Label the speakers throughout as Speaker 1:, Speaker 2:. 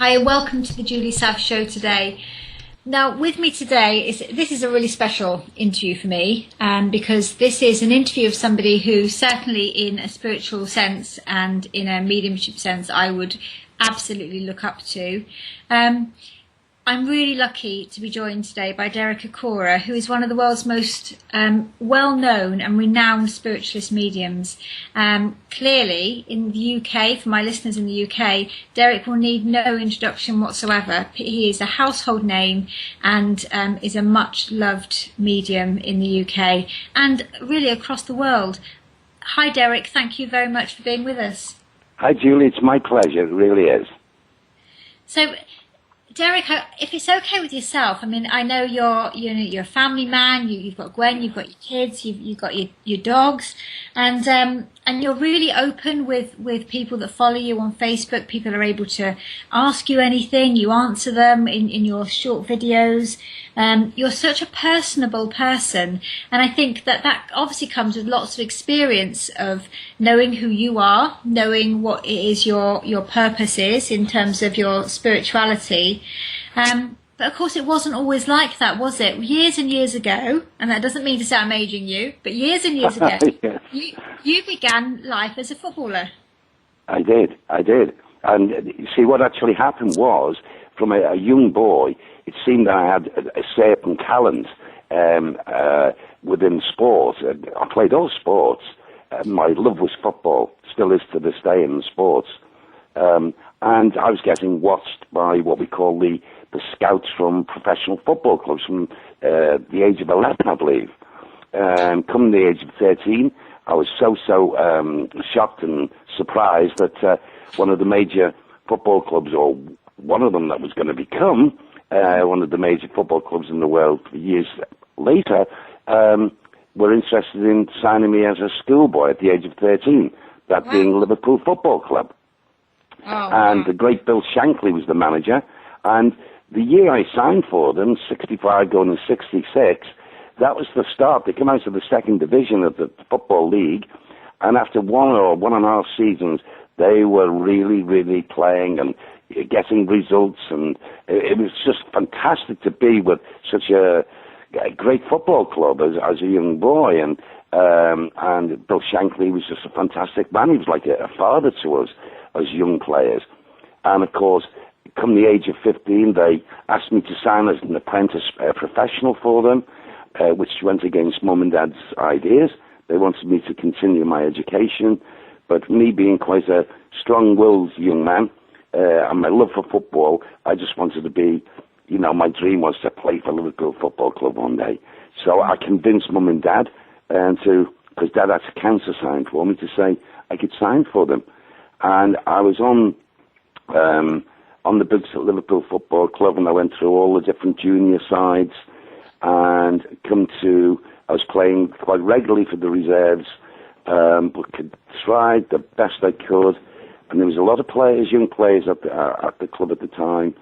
Speaker 1: Hi, welcome to the Julie South Show today. Now, with me today this is a really special interview for me, because this is an interview of somebody who, certainly in a spiritual sense and in a mediumship sense, I would absolutely look up to. I'm really lucky to be joined today by Derek Acorah, who is one of the world's most well-known and renowned spiritualist mediums. Clearly, in the UK, for my listeners in the UK, Derek will need no introduction whatsoever. He is a household name and is a much-loved medium in the UK and really across the world. Hi, Derek. Thank you very much for being with us.
Speaker 2: Hi, Julie. It's my pleasure. It really is.
Speaker 1: So, Derek, if it's okay with yourself, I mean, I know you're a family man. You've got Gwen, you've got your kids, you've got your dogs, and you're really open with people that follow you on Facebook. People are able to ask you anything. You answer them in your short videos. You're such a personable person, and I think that obviously comes with lots of experience of knowing who you are, knowing what it is your purpose is in terms of your spirituality. But of course, it wasn't always like that, was it? Years and years ago, and that doesn't mean to say I'm aging you, but years and years ago,
Speaker 2: Yeah.
Speaker 1: you began life as a footballer.
Speaker 2: I did. And you see, what actually happened was, from a young boy, it seemed that I had a certain talent within sport. I played all sports. My love was football, still is to this day in sports. And I was getting watched by what we call the scouts from professional football clubs from the age of 11, I believe. Come the age of 13, I was so shocked and surprised that one of the major football clubs, or one of them that was going to become one of the major football clubs in the world for years later, were interested in signing me as a schoolboy at the age of 13, that being Liverpool Football Club. And the great Bill Shankly was the manager. And the year I signed for them, 65 going to 66, that was the start. They came out of the second division of the Football League. And after 1.5 seasons, they were really, really playing and getting results. And it was just fantastic to be with such a great football club as a young boy. And Bill Shankly was just a fantastic man. He was like a father to us as young players. And of course, come the age of 15, they asked me to sign as an apprentice professional for them, which went against mum and dad's ideas. They wanted me to continue my education, but me being quite a strong-willed young man, and my love for football, I just wanted to be, my dream was to play for Liverpool Football Club one day. So I convinced mum and dad, because dad had to cancer sign for me, to say I could sign for them. And I was on the books at Liverpool Football Club, and I went through all the different junior sides, and I was playing quite regularly for the reserves, but could try the best I could. And there was a lot of players, young players at the club at the time,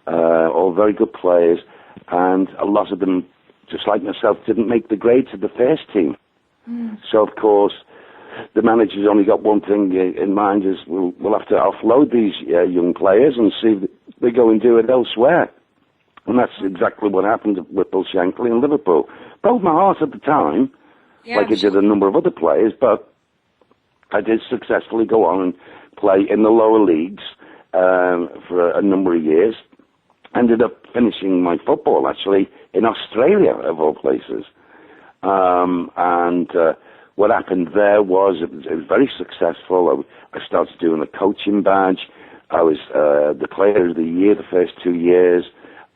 Speaker 2: all very good players, and a lot of them, just like myself, didn't make the grade to the first team. So of course, the manager's only got one thing in mind: is we'll have to offload these young players and see if they go and do it elsewhere. And that's exactly what happened with Bill Shankly in Liverpool. Broke my heart at the time, like it did a number of other players, but I did successfully go on and play in the lower leagues for a number of years. Ended up finishing my football, actually, in Australia, of all places. What happened there was it was very successful. I started doing a coaching badge. I was the player of the year the first 2 years,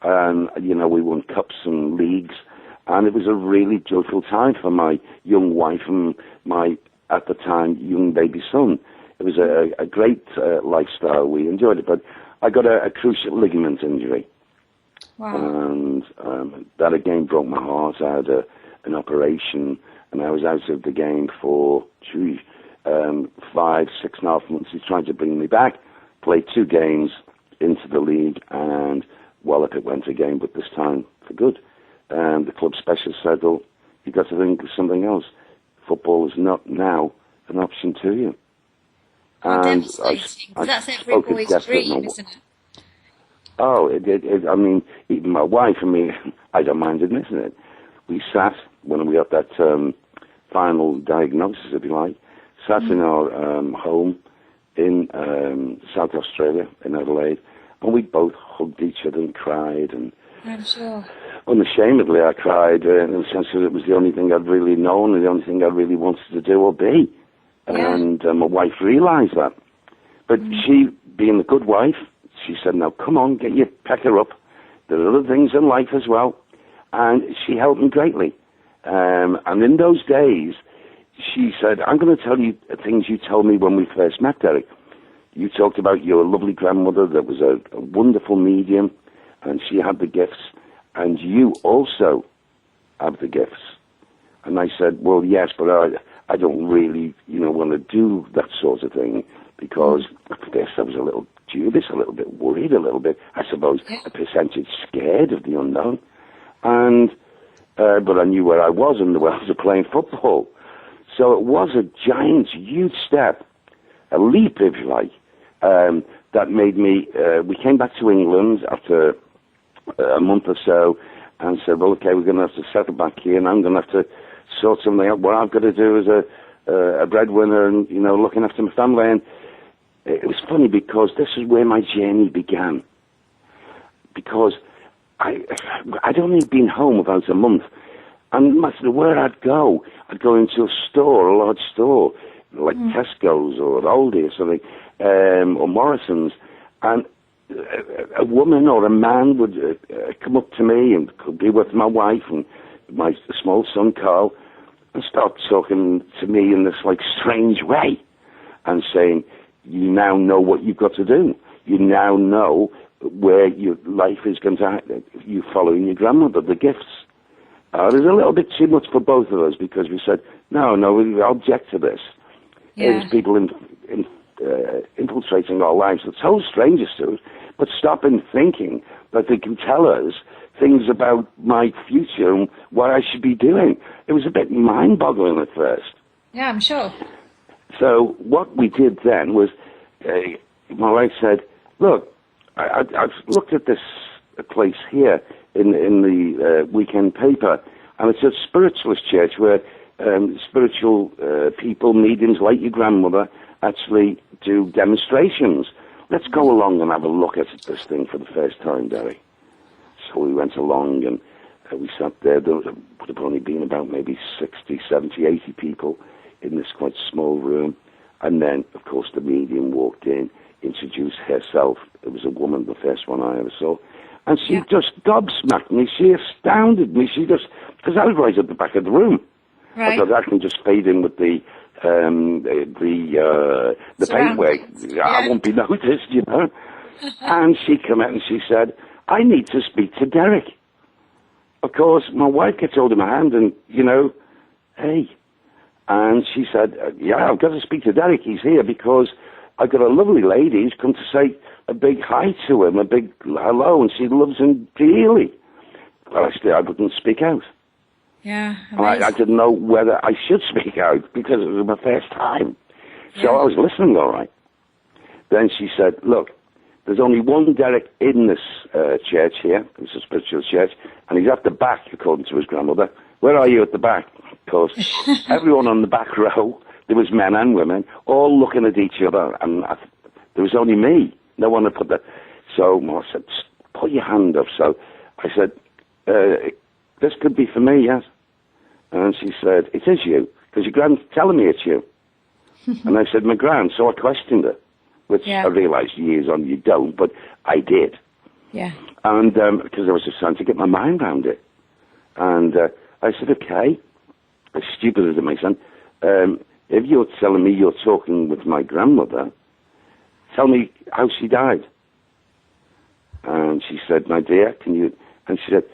Speaker 2: and we won cups and leagues, and it was a really joyful time for my young wife and my, at the time, young baby son. It was a great lifestyle. We enjoyed it, but I got a cruciate ligament injury.
Speaker 1: Wow.
Speaker 2: And that again broke my heart. I had an operation, and I was out of the game for 6.5 months. He's trying to bring me back. Played 2 games into the league, and wallop it went again, but this time for good. And the club specialist said, "Well, you've got to think of something else. Football is not now an option to you."
Speaker 1: And devastating. That's every boy's dream, isn't it?
Speaker 2: Oh, I mean, even my wife and me, I don't mind admitting it. We sat, when we got that final diagnosis, if you like, sat in our home in South Australia, in Adelaide, and we both hugged each other and cried. And
Speaker 1: I'm sure.
Speaker 2: unashamedly, I cried in the sense that it was the only thing I'd really known and the only thing I really wanted to do or be.
Speaker 1: Yeah.
Speaker 2: And my wife realised that. But she, being the good wife, she said, now come on, get your pecker up. There are other things in life as well. And she helped me greatly. And in those days, she said, I'm going to tell you things you told me when we first met, Derek. You talked about your lovely grandmother that was a wonderful medium, and she had the gifts, and you also have the gifts. And I said, well, yes, but I don't really, want to do that sort of thing, because at first I was a little dubious, a little bit worried, a little bit, I suppose, a percentage scared of the unknown. And but I knew where I was and the world of playing football. So it was a giant, huge step, a leap, if you like, that made me, we came back to England after a month or so and said, well, okay, we're going to have to settle back here, and I'm going to have to sort something out. What I've got to do as a breadwinner and, looking after my family. And it was funny because this is where my journey began. Because I'd only been home about a month, and no matter where I'd go into a store, a large store, like Tesco's or Aldi or something, or Morrison's, and a woman or a man would come up to me, and could be with my wife and my small son Carl, and start talking to me in this strange way, and saying, you now know what you've got to do. You now know where your life is going to happen. You following your grandmother, the gifts. It was a little bit too much for both of us, because we said, no, we object to this.
Speaker 1: Yeah.
Speaker 2: There's people infiltrating our lives, the total strangers to us, but stop and thinking that they can tell us things about my future and what I should be doing. It was a bit mind-boggling at first.
Speaker 1: Yeah, I'm sure.
Speaker 2: So what we did then was, my wife said, look, I've looked at this place here in the weekend paper, and it's a spiritualist church where spiritual people, mediums like your grandmother, actually do demonstrations. Let's go along and have a look at this thing for the first time, Derek. So we went along, and we sat there. There would have only been about maybe 60, 70, 80 people in this quite small room. And then, of course, the medium walked in, introduced herself. It was a woman, the first one I ever saw. And she just gobsmacked me. She astounded me. Because I was right at the back of the room.
Speaker 1: Right.
Speaker 2: I thought I can just fade in with the paintwork. I won't be noticed, And she came out and she said, I need to speak to Derek. Of course, my wife gets hold of my hand and, hey. And she said, yeah, I've got to speak to Derek. He's here because I've got a lovely lady who's come to say a big hi to him, a big hello, and she loves him dearly. Well, actually, I wouldn't speak out.
Speaker 1: Yeah,
Speaker 2: I didn't know whether I should speak out because it was my first time. So I was listening all right. Then she said, look, there's only one Derek in this church here. It's a spiritual church, and he's at the back, according to his grandmother. Where are you at the back? Because everyone on the back row, there was men and women, all looking at each other, and there was only me. No one had put that. So I said, put your hand up. So I said, this could be for me, yes. And she said, it is you, because your grand's telling me it's you. And I said, my grand. So I questioned her, which I realised years on you don't, but I did.
Speaker 1: Yeah.
Speaker 2: And because I was just trying to get my mind around it. And I said, okay, as stupid as it may sound, if you're telling me you're talking with my grandmother, tell me how she died. And she said, my dear, can you... And she said,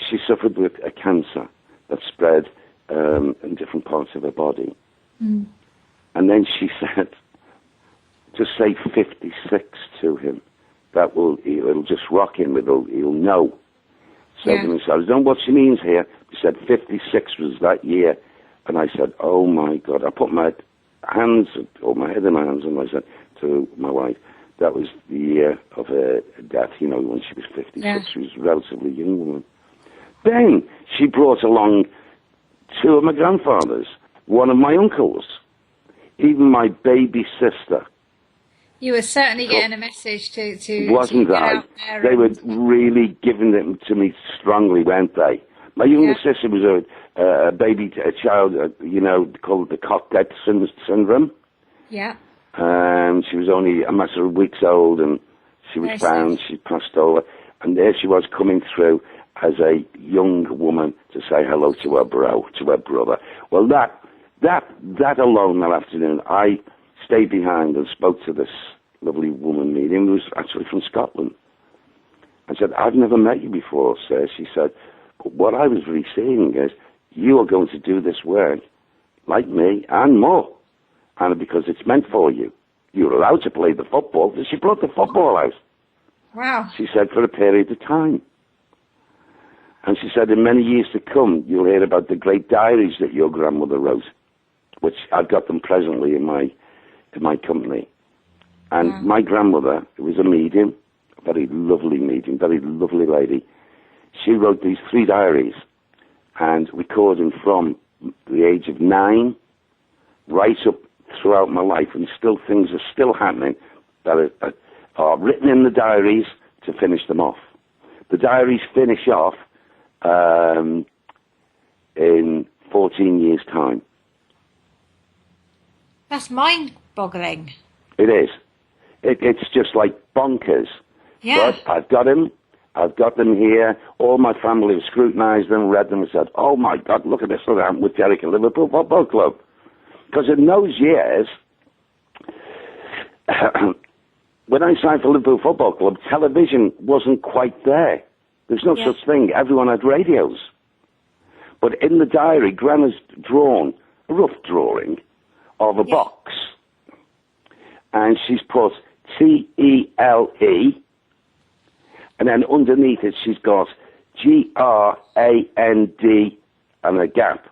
Speaker 2: she suffered with a cancer that spread in different parts of her body. Mm. And then she said, just say 56 to him. It'll just rock him, he'll know. So I don't know what she means here. She said 56 was that year. And I said, oh my God. I put my hands, or my head in my hands, and I said to my wife, that was the year of her death, when she was 56.
Speaker 1: Yeah.
Speaker 2: She was a relatively young woman. Then she brought along two of my grandfathers, one of my uncles, even my baby sister.
Speaker 1: You were certainly getting a message to
Speaker 2: Wasn't
Speaker 1: get
Speaker 2: I?
Speaker 1: out there.
Speaker 2: They were really giving it to me strongly, weren't they? My younger sister was a baby, a child, called the Cockdead syndrome.
Speaker 1: Yeah.
Speaker 2: She was only a matter of weeks old, and she was found. She passed over, and there she was coming through as a young woman to say hello to her brother. Well, that alone that afternoon, I stayed behind and spoke to this lovely woman medium who was actually from Scotland. I said, "I've never met you before, sir." She said, "But what I was really saying is, you are going to do this work like me and more, and because it's meant for you. You're allowed to play the football." She brought the football out.
Speaker 1: Wow.
Speaker 2: She said, for a period of time. And she said, in many years to come, you'll hear about the great diaries that your grandmother wrote, which I've got them presently in my company. And my grandmother, who was a medium, a very lovely medium, very lovely lady, she wrote these 3 diaries and recording from the age of 9 right up throughout my life, and still things are still happening that are written in the diaries to finish them off. The diaries finish off in 14 years' time.
Speaker 1: That's mind-boggling.
Speaker 2: It is. It's just like bonkers.
Speaker 1: Yeah.
Speaker 2: But I've got them here. All my family have scrutinised them, read them, and said, "Oh my God, look at this that happened with Derek at Liverpool Football Club." Because in those years, when I signed for Liverpool Football Club, television wasn't quite there. There's no such thing. Everyone had radios. But in the diary, Gran has drawn a rough drawing of a box. And she's put TELE, and then underneath it she's got GRAND and a gap.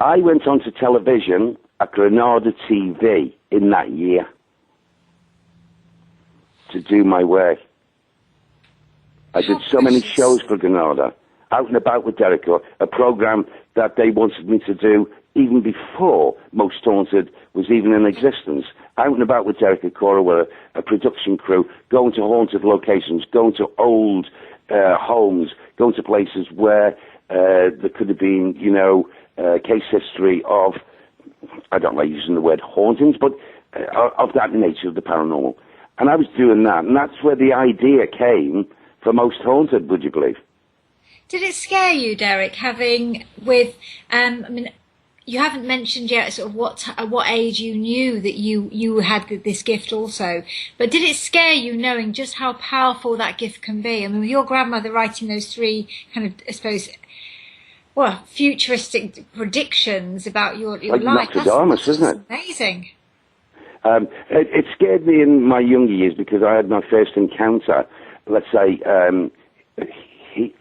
Speaker 2: I went onto television at Granada TV in that year to do my work. I did so many shows for Granada, Out and About with Derek Acorah, a program that they wanted me to do even before Most Haunted was even in existence. Out and About with Derek Acorah were a production crew going to haunted locations, going to old homes, going to places where there could have been, case history of, I don't like using the word hauntings, but of that nature, of the paranormal. And I was doing that, and that's where the idea came for Most Haunted, would you believe?
Speaker 1: Did it scare you, Derek, having with, you haven't mentioned yet sort of at what age you knew that you had this gift also, but did it scare you knowing just how powerful that gift can be? I mean, with your grandmother writing those 3 kind of, I suppose, futuristic predictions about your life.
Speaker 2: Nostradamus, isn't it?
Speaker 1: Amazing.
Speaker 2: It scared me in my younger years because I had my first encounter, let's say,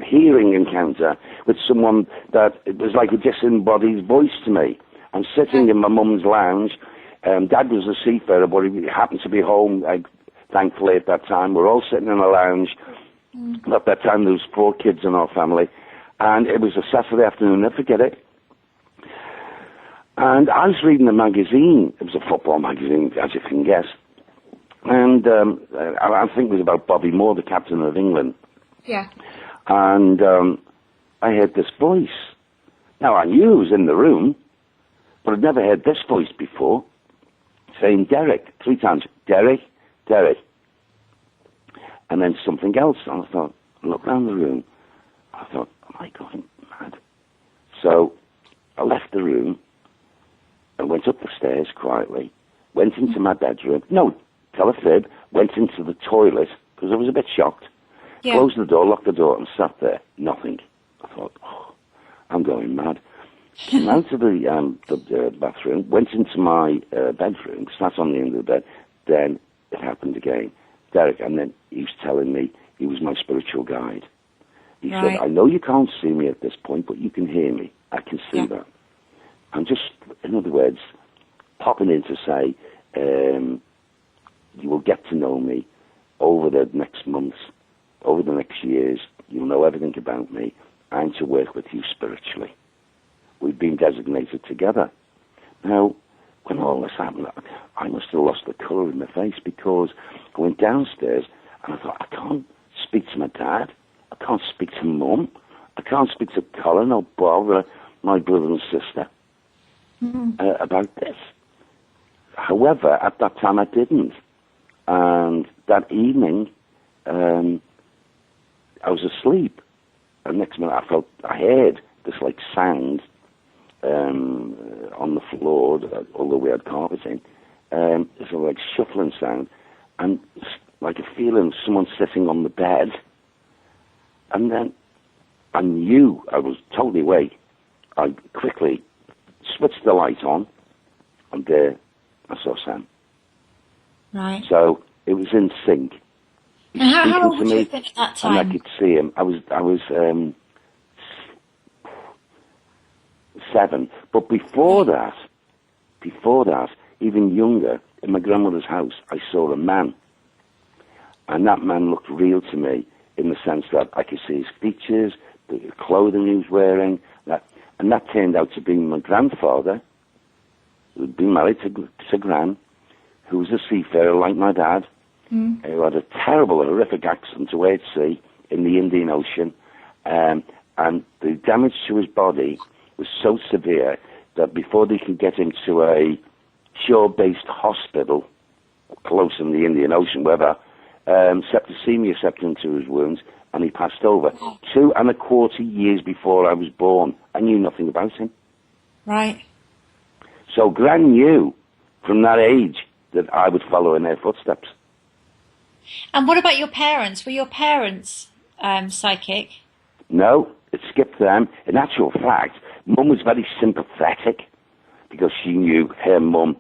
Speaker 2: hearing encounter with someone that it was like a disembodied voice to me. I'm sitting in my mum's lounge. Dad was a seafarer, but he happened to be home, thankfully, at that time. We're all sitting in a lounge. At that time, there was 4 kids in our family. And it was a Saturday afternoon, never forget it. And I was reading a magazine. It was a football magazine, as you can guess. And I think it was about Bobby Moore, the captain of England.
Speaker 1: Yeah.
Speaker 2: And I heard this voice. Now, I knew it was in the room, but I'd never heard this voice before, saying Derek 3 times. Derek, Derek. And then something else. And I thought, look around the room. I thought, am I going mad? So I left the room and went up the stairs quietly, went into my bedroom. No, tell a fib. Went into the toilet because I was a bit shocked. Yeah. Closed the door, locked the door, and sat there. Nothing. I thought, I'm going mad. Came out of the bathroom, went into my bedroom, sat on the end of the bed. Then it happened again. Derek, and then he was telling me he was my spiritual guide. He said, I know you can't see me at this point, but you can hear me. I can see that. I'm just, in other words, popping in to say, you will get to know me over the next months, over the next years. You'll know everything about me. I'm to work with you spiritually. We've been designated together. Now, when all this happened, I must have lost the colour in my face, because I went downstairs and I thought, I can't speak to my dad. I can't speak to Mum. I can't speak to Colin or Bob or my brother and sister about this. However, at that time I didn't. And that evening, I was asleep. And next minute I heard this like sound on the floor, although we had carpeting. It's a like shuffling sound, and like a feeling of someone sitting on the bed. And then I knew I was totally awake. I quickly switched the light on, and there I saw Sam.
Speaker 1: Right.
Speaker 2: So it was in sync.
Speaker 1: And how old would you have been at that time?
Speaker 2: And I could see him. I was 7. But before that, even younger, in my grandmother's house, I saw a man. And that man looked real to me, in the sense that I could see his features, the clothing he was wearing, and that turned out to be my grandfather, who had been married to Gran, who was a seafarer like my dad, who had a terrible, horrific accident away at sea in the Indian Ocean, and the damage to his body was so severe that before they could get him to a shore-based hospital close in the Indian Ocean, wherever, septicemia set into his wounds, and he passed over. 2.25 years before I was born. I knew nothing about him.
Speaker 1: Right.
Speaker 2: So Gran knew from that age that I would follow in their footsteps.
Speaker 1: And what about your parents? Were your parents psychic?
Speaker 2: No, it skipped them. In actual fact, Mum was very sympathetic, because she knew her mum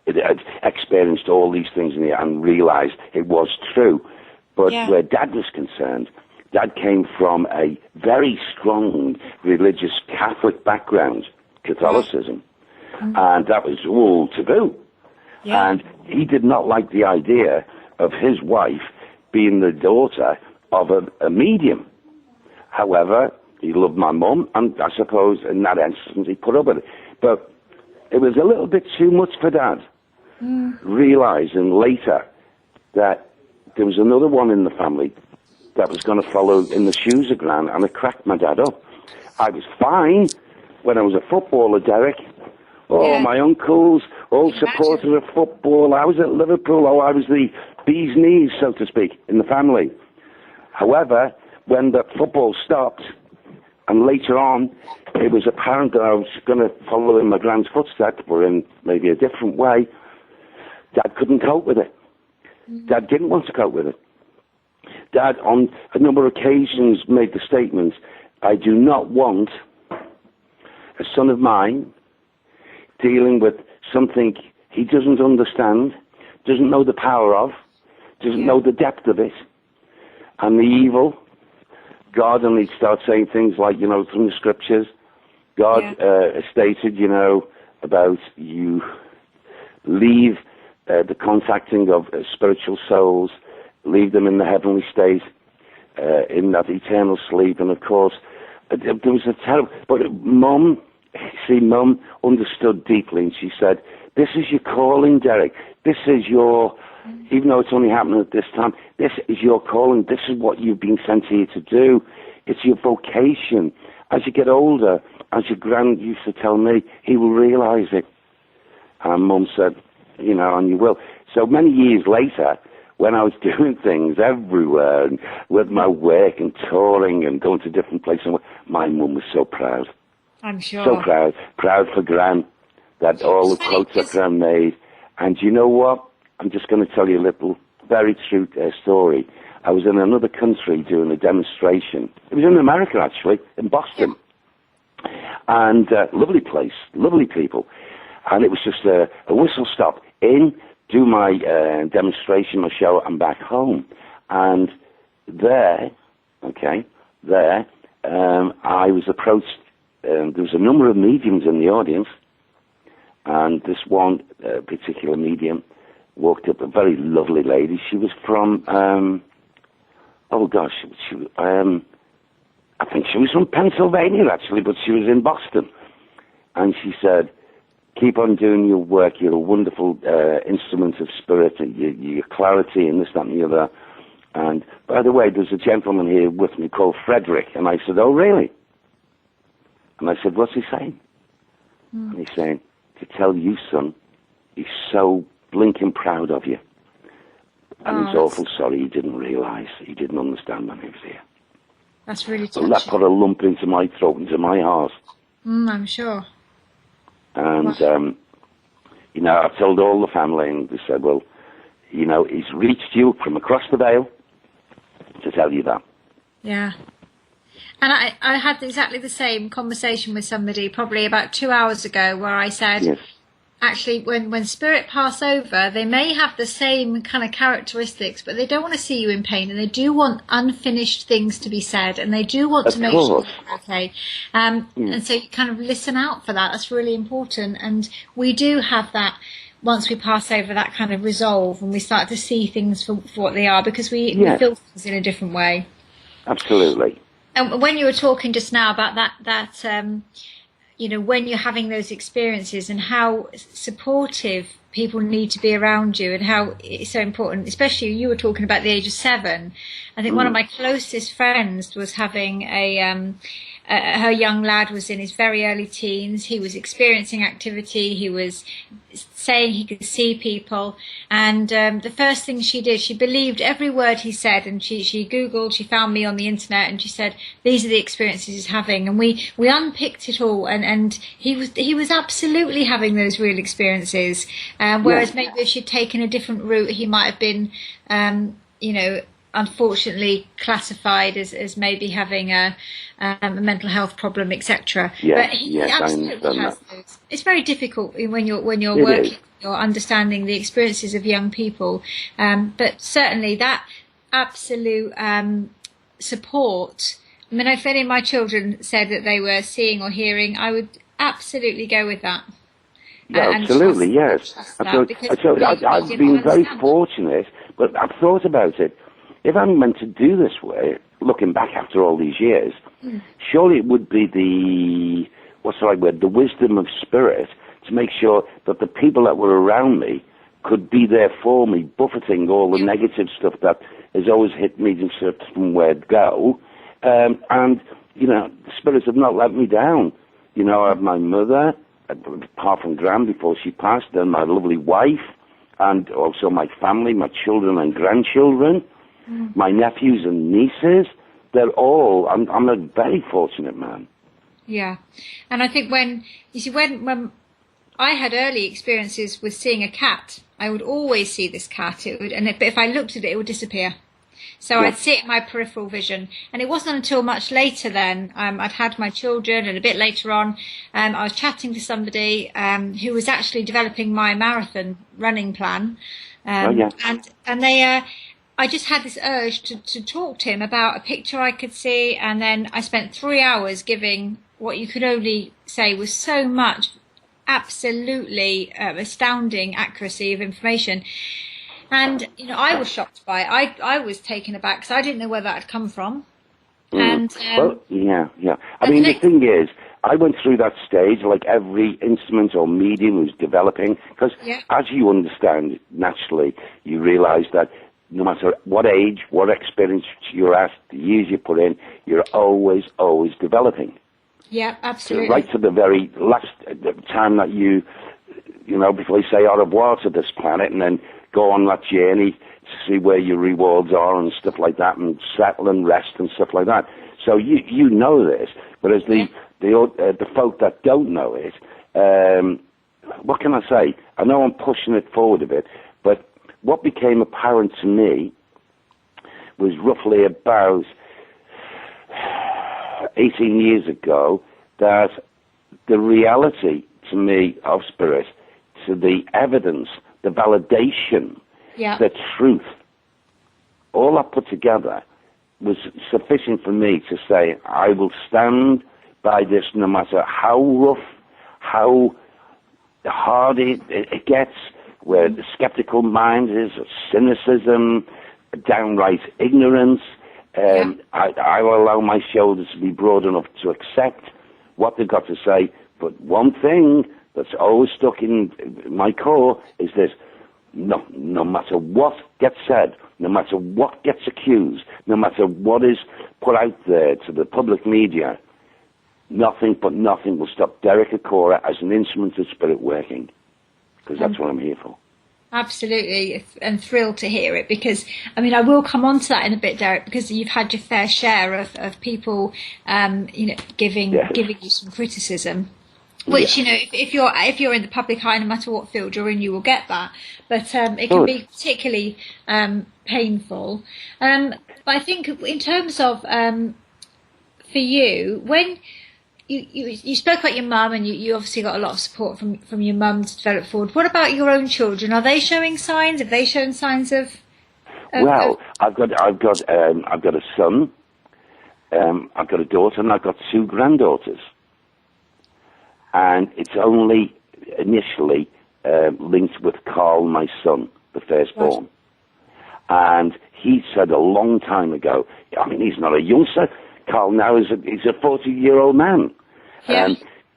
Speaker 2: had experienced all these things and realised it was true. But where Dad was concerned, Dad came from a very strong religious Catholic background, Catholicism, and that was all taboo. Yeah. And he did not like the idea of his wife being the daughter of a medium. However, he loved my mum, and I suppose in that instance he put up with it. But it was a little bit too much for Dad, realising later that there was another one in the family that was going to follow in the shoes of Gran, and it cracked my dad up. I was fine when I was a footballer, Derek. Oh, my uncles, all supporters of football. I was at Liverpool. Oh, I was the bee's knees, so to speak, in the family. However, when the football stopped, and later on, it was apparent that I was going to follow in my Gran's footsteps, but in maybe a different way, Dad couldn't cope with it. Dad didn't want to cope with it. Dad, on a number of occasions, made the statement, I do not want a son of mine dealing with something he doesn't understand, doesn't know the power of, doesn't know the depth of it, and the evil. God, and he'd start saying things like, from the scriptures, God stated, about you leave the contacting of spiritual souls, leave them in the heavenly state, in that eternal sleep. And of course, there was a terrible, but Mum understood deeply, and she said, this is your calling, Derek. This is your, even though it's only happening at this time, this is your calling. This is what you've been sent here to do. It's your vocation. As you get older, as your Gran used to tell me, he will realise it. And Mum said, and you will. So many years later, when I was doing things everywhere, and with my work and touring and going to different places, my mum was so proud.
Speaker 1: I'm sure.
Speaker 2: So proud. Proud for Gran, that all the quotes that Gran made. And you know what? I'm just going to tell you a little, very true story. I was in another country doing a demonstration. It was in America, actually, in Boston. And lovely place, lovely people. And it was just a whistle stop in, do my demonstration, my show, and back home. And there, I was approached. There was a number of mediums in the audience, and this one particular medium walked up, a very lovely lady. She was from, I think she was from Pennsylvania, actually, but she was in Boston. And she said, keep on doing your work. You're a wonderful instrument of spirit, and your clarity and this, that, and the other. And, by the way, there's a gentleman here with me called Frederick. And I said, oh, really? And I said, what's he saying? And he's saying, to tell you, son, he's so blinking proud of you. And he's awful sorry he didn't realise, he didn't understand when he was here.
Speaker 1: That's really touching.
Speaker 2: So that put a lump into my throat, into my heart.
Speaker 1: I'm sure.
Speaker 2: And, I told all the family, and they said, well, he's reached you from across the veil to tell you that.
Speaker 1: Yeah. And I had exactly the same conversation with somebody probably about 2 hours ago, where I said, yes, actually, when spirit pass over, they may have the same kind of characteristics, but they don't want to see you in pain, and they do want unfinished things to be said, and they do want to make sure you're okay. And so you kind of listen out for that. That's really important. And we do have that once we pass over, that kind of resolve, and we start to see things for what they are, because we feel things in a different way.
Speaker 2: Absolutely.
Speaker 1: And when you were talking just now about that when you're having those experiences, and how supportive people need to be around you, and how it's so important, especially you were talking about the age of 7. I think one of my closest friends was having her young lad was in his very early teens. He was experiencing activity. He was saying he could see people. And the first thing she did, she believed every word he said. And she Googled, she found me on the internet, and she said, these are the experiences he's having. And we unpicked it all. And he was absolutely having those real experiences. Whereas maybe if she'd taken a different route, he might have been, unfortunately classified as maybe having a mental health problem, etc. But he absolutely has those. It's very difficult when you're working, you're understanding the experiences of young people. But certainly that absolute support. I mean, if any of my children said that they were seeing or hearing, I would absolutely go with that.
Speaker 2: Yeah, absolutely, yes. I've been very fortunate, but I've thought about it. If I'm meant to do this way, looking back after all these years, surely it would be the wisdom of spirit to make sure that the people that were around me could be there for me, buffeting all the negative stuff that has always hit me in certain where to go. And the spirits have not let me down. I have my mother, apart from Gran before she passed, and my lovely wife, and also my family, my children and grandchildren. My nephews and nieces, they're all, I'm a very fortunate man. Yeah.
Speaker 1: And I think when I had early experiences with seeing a cat, I would always see this cat. But if I looked at it, it would disappear. So I'd see it in my peripheral vision. And it wasn't until much later then, I'd had my children, and a bit later on, I was chatting to somebody who was actually developing my marathon running plan. And they... I just had this urge to talk to him about a picture I could see, and then I spent 3 hours giving what you could only say was so much absolutely astounding accuracy of information. And, I was shocked by it. I was taken aback, because I didn't know where that had come from. And
Speaker 2: I mean, the thing is, I went through that stage like every instrument or medium who's developing, because as you understand, naturally, you realise that no matter what age, what experience you're at, the years you put in, you're always developing.
Speaker 1: Yeah, absolutely.
Speaker 2: So right to the very last time that before you say au revoir to this planet, and then go on that journey to see where your rewards are and stuff like that, and settle and rest and stuff like that. So you know this, but as the folk that don't know it, what can I say? I know I'm pushing it forward a bit, but what became apparent to me was roughly about 18 years ago that the reality to me of spirit, to the evidence, the validation, the truth, all that put together was sufficient for me to say, I will stand by this no matter how rough, how hard it gets, where the skeptical mind is, cynicism, downright ignorance. I'll allow my shoulders to be broad enough to accept what they've got to say. But one thing that's always stuck in my core is this: no matter what gets said, no matter what gets accused, no matter what is put out there to the public media, nothing will stop Derek Acorah as an instrument of spirit working, because that's what I'm here for.
Speaker 1: Absolutely, and thrilled to hear it, because I mean I will come on to that in a bit, Derek, because you've had your fair share of people giving you some criticism, which if you're in the public eye, no matter what field you're in, you will get that, but it can be particularly painful. But I think in terms of for you, when you spoke about your mum, and you obviously got a lot of support from your mum to develop forward. What about your own children? Are they showing signs? Have they shown signs of?
Speaker 2: Well, I've got a son, I've got a daughter, and I've got 2 granddaughters. And it's only initially linked with Carl, my son, the firstborn. Right. And he said a long time ago, I mean, he's not a youngster. Carl now he's a 40-year-old man.
Speaker 1: Yeah.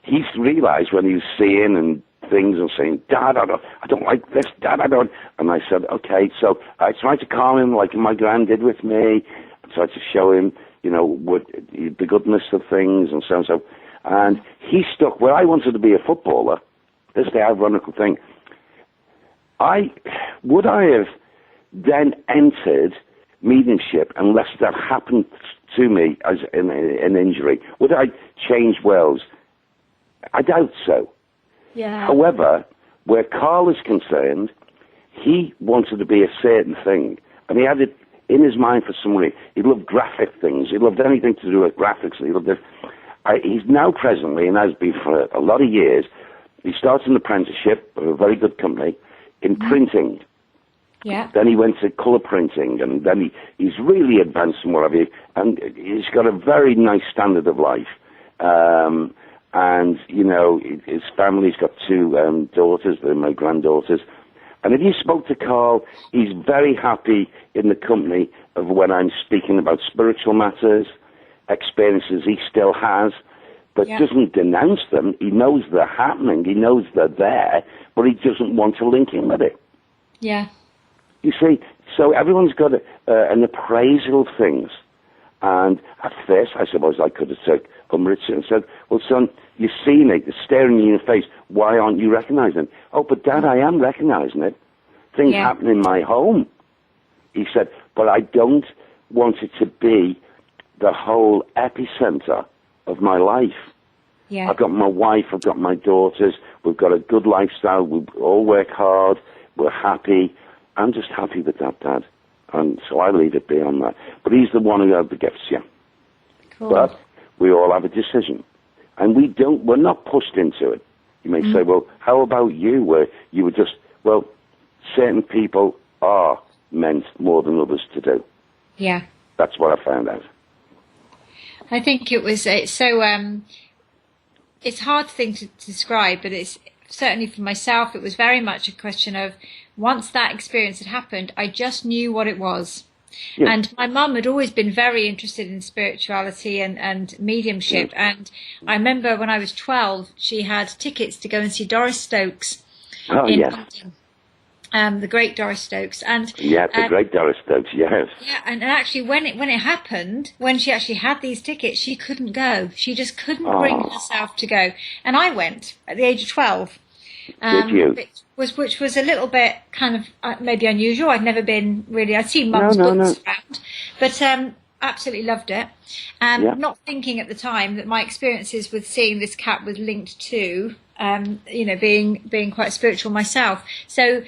Speaker 2: He's realised when he was seeing and things and saying, Dad, I don't like this, Dad, I don't. And I said, okay. So I tried to calm him like my gran did with me. I tried to show him, what the goodness of things and so and so. And he stuck. Where I wanted to be a footballer, this is the ironical thing, would I have then entered mediumship unless that happened to me as an injury? Would I change Wales? I doubt so.
Speaker 1: Yeah.
Speaker 2: However, where Carl is concerned, he wanted to be a certain thing, and he had it in his mind for some reason. He loved graphic things. He loved anything to do with graphics. He loved it. He's now presently, and has been for a lot of years, he started an apprenticeship of a very good company in printing.
Speaker 1: Yeah.
Speaker 2: Then he went to colour printing, and then he's really advanced and what have you. And he's got a very nice standard of life. And, his family's got 2 daughters, they're my granddaughters. And if you spoke to Carl, he's very happy in the company of when I'm speaking about spiritual matters, experiences he still has, but doesn't denounce them. He knows they're happening, he knows they're there, but he doesn't want to link in with it.
Speaker 1: Yeah.
Speaker 2: You see, so everyone's got an appraisal of things. And at first, I suppose I could have said, and said, well, son, you see me, they're staring you in the face. Why aren't you recognizing it? Oh, but Dad, I am recognizing it. Things happen in my home. He said, but I don't want it to be the whole epicenter of my life.
Speaker 1: Yeah.
Speaker 2: I've got my wife, I've got my daughters, we've got a good lifestyle, we all work hard, we're happy. I'm just happy with that, Dad. And so I leave it be on that. But he's the one who had the gifts, yeah.
Speaker 1: Cool.
Speaker 2: But we all have a decision. And we're not pushed into it. You may say, well, how about you, where you were just, well, certain people are meant more than others to do.
Speaker 1: Yeah.
Speaker 2: That's what I found out.
Speaker 1: I think it's a hard thing to describe, but it's certainly for myself, it was very much a question of, once that experience had happened, I just knew what it was. Yeah. And my mum had always been very interested in spirituality and mediumship. Yeah. And I remember when I was 12, she had tickets to go and see Doris Stokes in London. The great Doris Stokes. And
Speaker 2: the great Doris Stokes, yes.
Speaker 1: Yeah, and actually when it happened, when she actually had these tickets, she couldn't go. She just couldn't bring herself to go. And I went at the age of 12.
Speaker 2: Did you?
Speaker 1: Which was a little bit kind of maybe unusual. I'd never been really. I'd seen Mum's books around, but absolutely loved it. Not thinking at the time that my experiences with seeing this cat was linked to, being quite spiritual myself. So,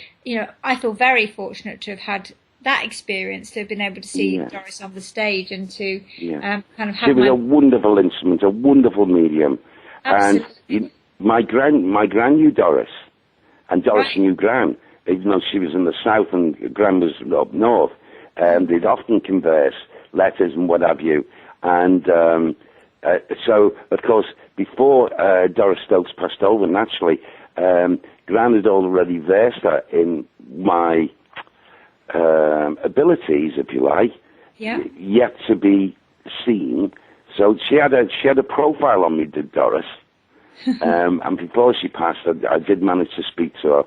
Speaker 1: I feel very fortunate to have had that experience, to have been able to see Doris on the stage and to kind of have. She
Speaker 2: was a wonderful instrument, a wonderful medium,
Speaker 1: absolutely.
Speaker 2: And. My gran knew Doris, and Doris knew Gran, even though she was in the south and Gran was up north. They'd often converse, letters and what have you. And so, of course, before Doris Stokes passed over, naturally, granted already versed her in my abilities, if you like, yet to be seen. So she had a profile on me, did Doris. And before she passed, I did manage to speak to her.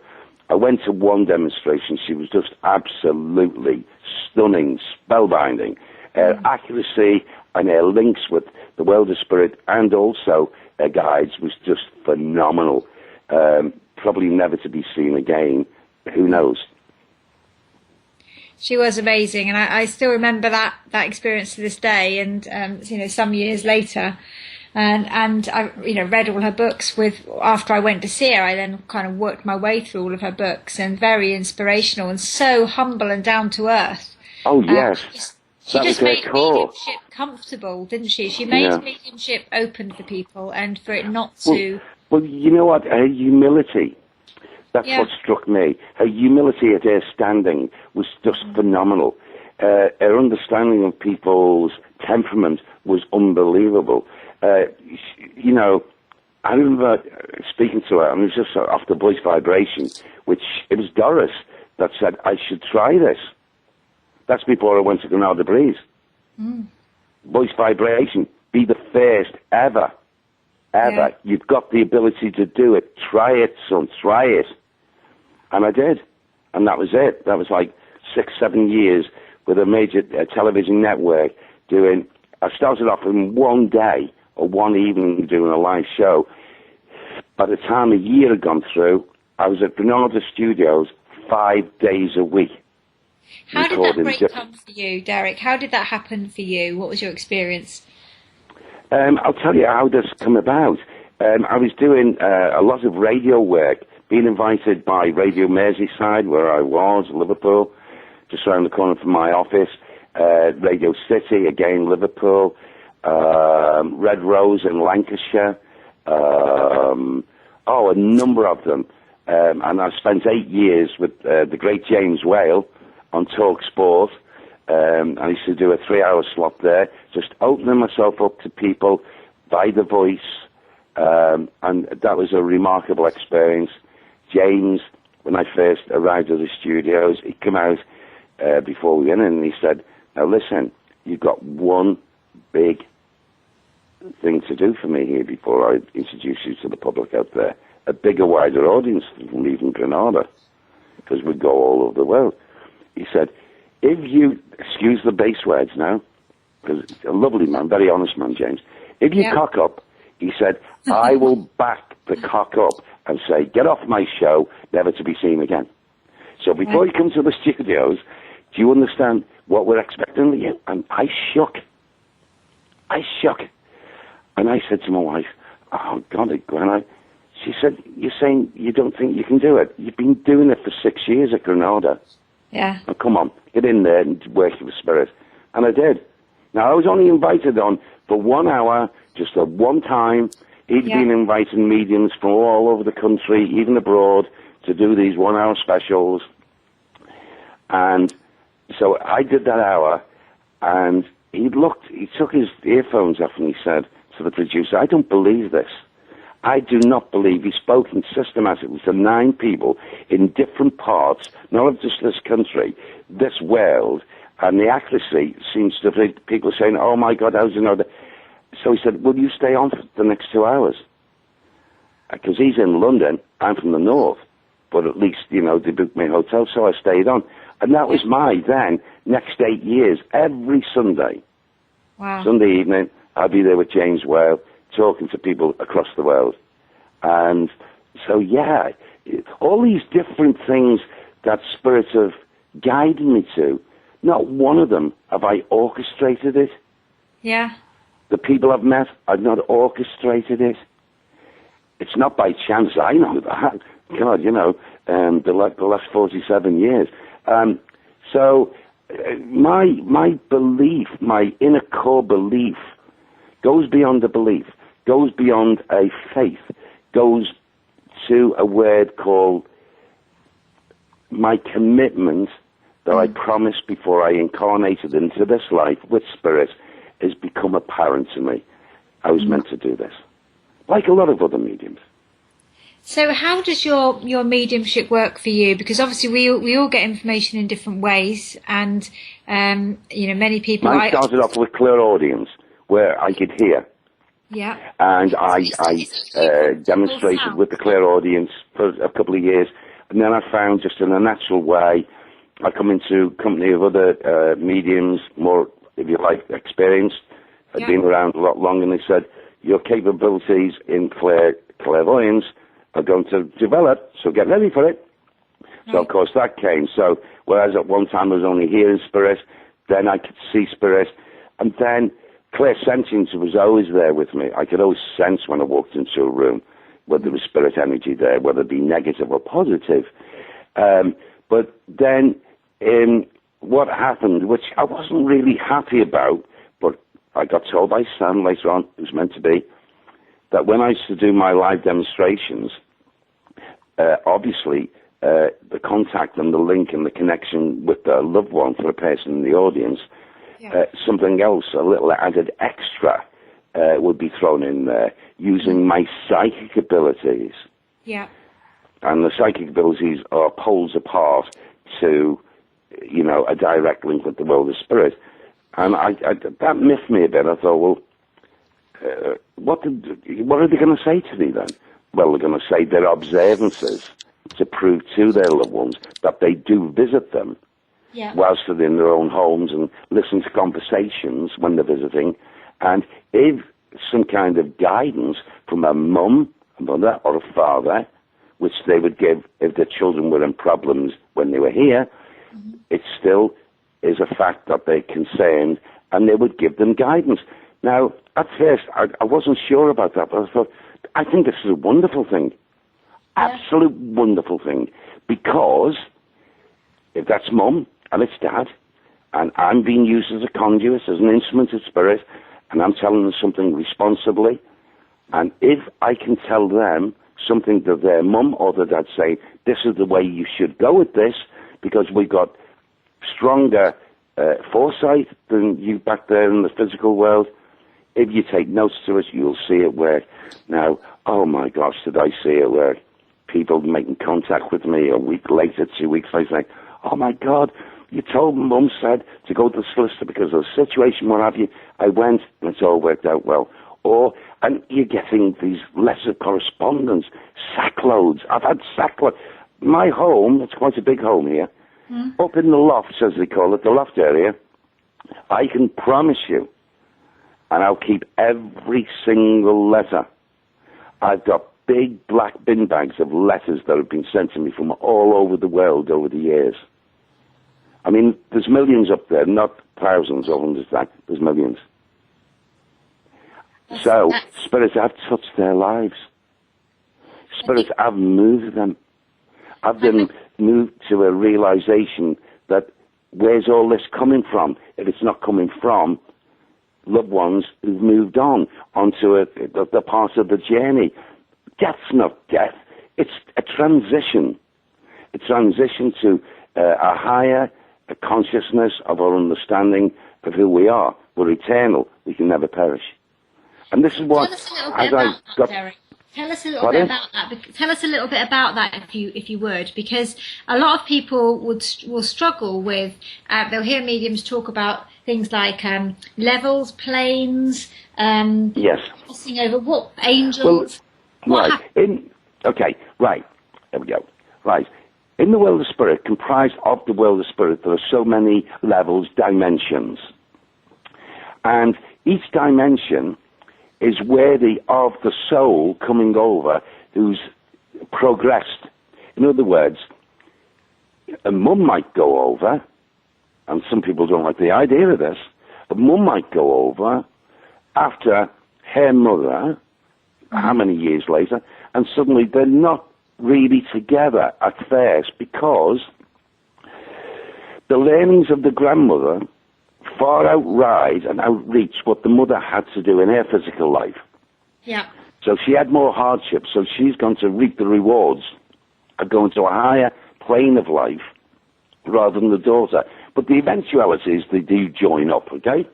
Speaker 2: I went to one demonstration. She was just absolutely stunning, spellbinding. Her accuracy and her links with the world of spirit and also her guides was just phenomenal. Probably never to be seen again. Who knows?
Speaker 1: She was amazing, and I still remember that experience to this day. And some years later, and I read all her books. After I went to see her, I then kind of worked my way through all of her books, and very inspirational and so humble and down to earth.
Speaker 2: Oh yes.
Speaker 1: She just made mediumship comfortable, didn't she? She made mediumship open for people and for it not to...
Speaker 2: Well, you know what? Her humility, that's what struck me. Her humility at her standing was just phenomenal. Her understanding of people's temperament was unbelievable. I remember speaking to her, and it was just off the voice vibration, which it was Doris that said, I should try this. That's before I went to Granada Breeze. Voice vibration, be the first ever. You've got the ability to do it. Try it, son, try it. And I did. And that was it. That was like 6-7 years with a major television network I started off in one day or one evening doing a live show. By the time a year had gone through, I was at Granada Studios 5 days a week.
Speaker 1: How did that break come for you, Derek? How did that happen for you? What was your experience?
Speaker 2: I'll tell you how this came about. I was doing a lot of radio work, being invited by Radio Merseyside, where I was, Liverpool, just around the corner from my office, Radio City, again, Liverpool, Red Rose in Lancashire, a number of them. And I spent 8 years with the great James Whale on Talk Sport. I used to do a 3-hour slot there, just opening myself up to people by the voice, and that was a remarkable experience. James, when I first arrived at the studios, he came out before we went in, and he said, now listen, you've got one big thing to do for me here before I introduce you to the public out there. A bigger, wider audience than even Granada, because we go all over the world. He said, if you, excuse the base words now, because a lovely man, very honest man, James. If you cock up, he said, I will back the cock up and say, get off my show, never to be seen again. So before you come to the studios, do you understand what we're expecting of you? And I shook. And I said to my wife, oh, God, Gwen, she said, you're saying you don't think you can do it? You've been doing it for 6 years at Granada.
Speaker 1: Yeah.
Speaker 2: Now, come on, get in there and work with spirit. And I did. Now, I was only invited on for 1 hour, just at one time. He'd been inviting mediums from all over the country, even abroad, to do these 1 hour specials. And so I did that hour, and he took his earphones off and he said to the producer, I don't believe this. I do not believe he spoke systematically to 9 people in different parts, not of just this country, this world, and the accuracy seems to be people saying, oh my God, how's you know that? So he said, will you stay on for the next 2 hours? Because he's in London, I'm from the north, but at least, they booked me a hotel, so I stayed on. And that was my next 8 years, every Sunday.
Speaker 1: Wow.
Speaker 2: Sunday evening, I'd be there with James Whale, talking to people across the world. And so, all these different things that spirits have guided me to, not one of them have I orchestrated it.
Speaker 1: Yeah.
Speaker 2: The people I've met, I've not orchestrated it. It's not by chance, I know that. God, the last 47 years. My belief, my inner core belief, goes beyond a belief, goes beyond a faith, goes to a word called my commitment that I promised before I incarnated into this life with spirit has become apparent to me. I was meant to do this, like a lot of other mediums.
Speaker 1: So how does your mediumship work for you? Because obviously we all get information in different ways, and many people.
Speaker 2: Mine started off with clairaudience, where I could hear.
Speaker 1: Yeah.
Speaker 2: And I demonstrated with the clairaudience for a couple of years, and then I found just in a natural way, I come into company of other mediums, more, if you like, experienced, had been around a lot longer, and they said, your capabilities in clairvoyance are going to develop, so get ready for it. Right. So, of course, that came. So, whereas at one time I was only hearing spirit, then I could see spirit, and then clairsentience was always there with me. I could always sense when I walked into a room whether there was spirit energy there, whether it be negative or positive. But then what happened, which I wasn't really happy about, but I got told by Sam later on, it was meant to be, that when I used to do my live demonstrations, obviously the contact and the link and the connection with the loved one for a person in the audience, something else, a little added extra, would be thrown in there, using my psychic abilities.
Speaker 1: Yeah.
Speaker 2: And the psychic abilities are poles apart to, a direct link with the world of spirit. And that miffed me a bit. I thought, well, what are they going to say to me then? Well, they're going to say their observances to prove to their loved ones that they do visit them whilst they're in their own homes and listen to conversations when they're visiting, and if some kind of guidance from a mum, a mother, or a father, which they would give if their children were in problems when they were here, it still is a fact that they're concerned, and they would give them guidance. Now, at first, I wasn't sure about that, but I thought, I think this is a wonderful thing. Absolute wonderful thing. Because if that's mum and it's dad, and I'm being used as a conduit, as an instrument of spirit, and I'm telling them something responsibly, and if I can tell them something that their mum or their dad say, this is the way you should go with this, because we've got stronger foresight than you back there in the physical world. If you take notes to it, you'll see it work. Now, oh my gosh, did I see it work? People making contact with me a week later, 2 weeks later, saying, oh my God, you told Mum said to go to the solicitor because of the situation, what have you. I went, and it's all worked out well. And you're getting these letters of correspondence, sackloads. I've had sackloads. My home, it's quite a big home here, up in the lofts, as they call it, the loft area, I can promise you, and I'll keep every single letter. I've got big black bin bags of letters that have been sent to me from all over the world over the years. I mean, there's millions up there, not thousands or hundreds. There's millions. So, spirits have touched their lives. Spirits have moved them. I've been moved to a realization that where's all this coming from? If it's not coming from loved ones who've moved on onto the part of the journey. Death's not death. It's a transition. A transition to a higher consciousness of our understanding of who we are. We're eternal. We can never perish. And this is what,
Speaker 1: Derek. Tell us a little bit about that. Tell us a little bit about that, if you would, because a lot of people will struggle with. They'll hear mediums talk about things like levels, planes.
Speaker 2: Yes.
Speaker 1: Crossing over what angels.
Speaker 2: Well, right. There we go. Right. In the world of spirit, comprised of the world of spirit, there are so many levels, dimensions, and each dimension is worthy of the soul coming over who's progressed. In other words, a mum might go over, and some people don't like the idea of this, a mum might go over after her mother, how many years later, and suddenly they're not really together at first because the learnings of the grandmother far outride and outreach what the mother had to do in her physical life.
Speaker 1: Yeah.
Speaker 2: So she had more hardships, so she's going to reap the rewards of going to a higher plane of life rather than the daughter. But the eventuality is they do join up, okay?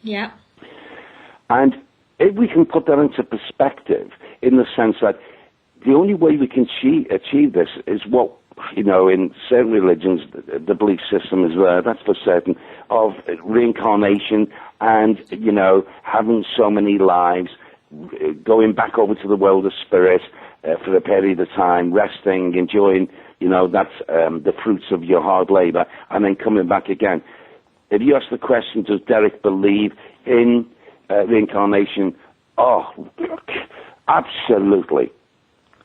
Speaker 1: Yeah.
Speaker 2: And if we can put that into perspective, in the sense that the only way we can achieve this is what, in certain religions, the belief system is there, that's for certain, of reincarnation and, having so many lives, going back over to the world of spirit for a period of time, resting, enjoying, that's the fruits of your hard labor, and then coming back again. If you ask the question, does Derek believe in reincarnation? Oh, absolutely.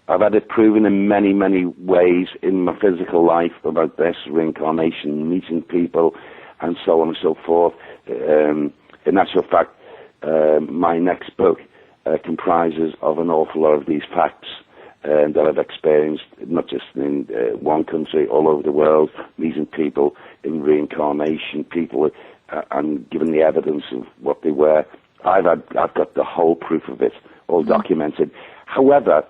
Speaker 2: I've had it proven in many, many ways in my physical life about this, reincarnation, meeting people, and so on and so forth. In actual fact, my next book comprises of an awful lot of these facts that I've experienced, not just in one country, all over the world, meeting people in reincarnation, people and giving the evidence of what they were. I've got the whole proof of it, all documented. However,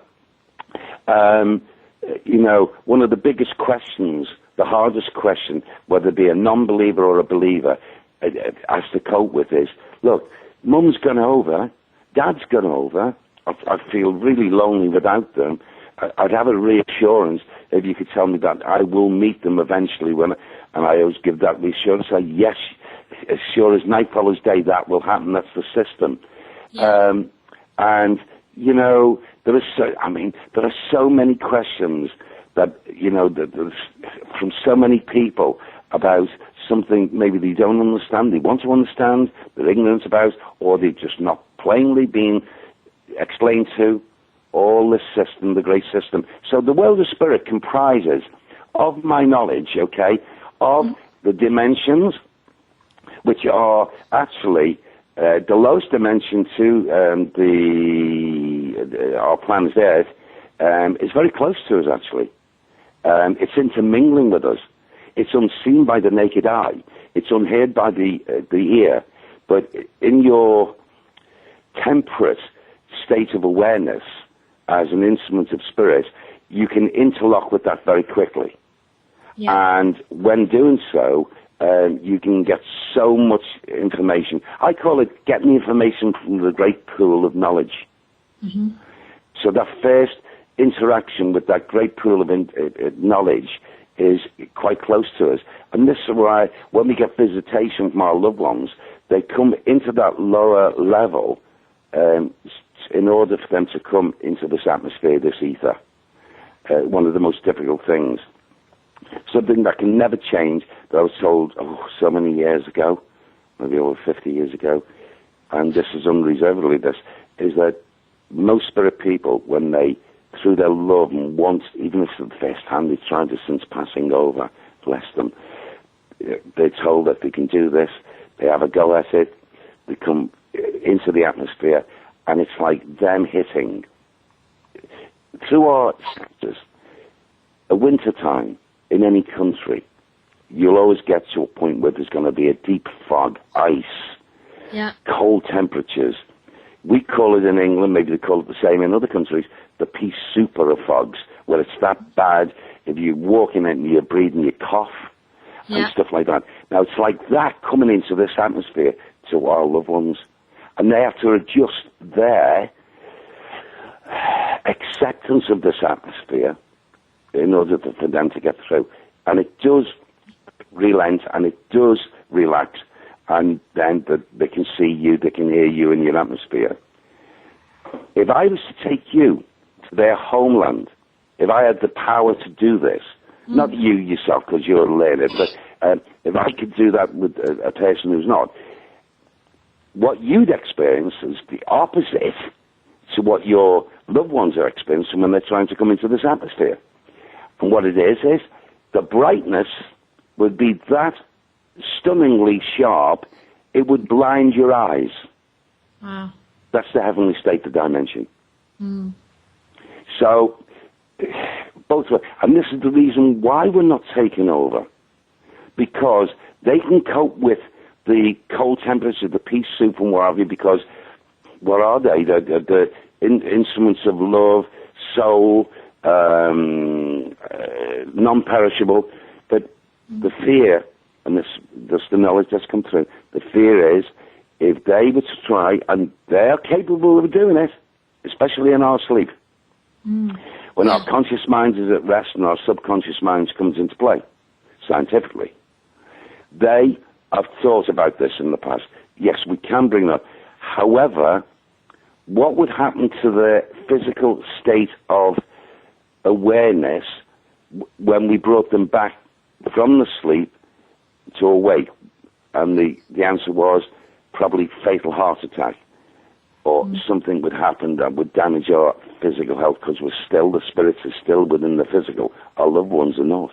Speaker 2: one of the biggest questions, the hardest question, whether it be a non-believer or a believer, has to cope with is, look, Mum's gone over, Dad's gone over, I feel really lonely without them. I'd have a reassurance if you could tell me that I will meet them eventually, and I always give that reassurance. Say, yes, as sure as night follows day, that will happen. That's the system. Yeah. And there are so many questions that from so many people about something maybe they don't understand, they want to understand, they're ignorant about, or they're just not plainly being explained to. All this system, the great system. So the world of spirit comprises of my knowledge, of the dimensions, which are actually the lowest dimension to our planet Earth, is very close to us, actually. It's intermingling with us. It's unseen by the naked eye. It's unheard by the ear. But in your temperate state of awareness, as an instrument of spirit, you can interlock with that very quickly. Yeah. And when doing so, you can get so much information. I call it getting the information from the great pool of knowledge. Mm-hmm. So that first interaction with that great pool of knowledge is quite close to us. And this is why when we get visitation from our loved ones, they come into that lower level in order for them to come into this atmosphere, this ether. One of the most difficult things. Something that can never change, that I was told so many years ago, maybe over 50 years ago, and this is unreservedly this, is that most spirit people, when they, through their love and want, even if it's the first time they've tried this since passing over, bless them, they're told that they can do this, they have a go at it, they come into the atmosphere, and it's like them hitting, through our senses, a winter time in any country, you'll always get to a point where there's going to be a deep fog, ice, cold temperatures. We call it in England, maybe they call it the same in other countries, the pea super of fogs, where it's that bad, if you walk in it and you're breathing, you cough, and stuff like that. Now, it's like that coming into this atmosphere to our loved ones. And they have to adjust their acceptance of this atmosphere in order for them to get through. And it does relent and it does relax, and then they can see you, they can hear you in your atmosphere. If I was to take you to their homeland, if I had the power to do this, not you yourself because you're learned, but if I could do that with a person who's not, what you'd experience is the opposite to what your loved ones are experiencing when they're trying to come into this atmosphere. And what it is the brightness would be that stunningly sharp, it would blind your eyes. Wow. That's the heavenly state of dimension. Mm. So, both ways. And this is the reason why we're not taken over. Because they can cope with the cold temperature, the peace soup and what have you, because what are they? The instruments of love, soul, non-perishable. But the fear, and this the knowledge that's come through, the fear is, if they were to try, and they're capable of doing it, especially in our sleep, when our conscious mind is at rest and our subconscious mind comes into play, scientifically. They have thought about this in the past. Yes, we can bring that. However, what would happen to the physical state of awareness when we brought them back from the sleep to awake? And the answer was probably fatal heart attack, or something would happen that would damage our physical health, because the spirit is still within the physical. Our loved ones are not.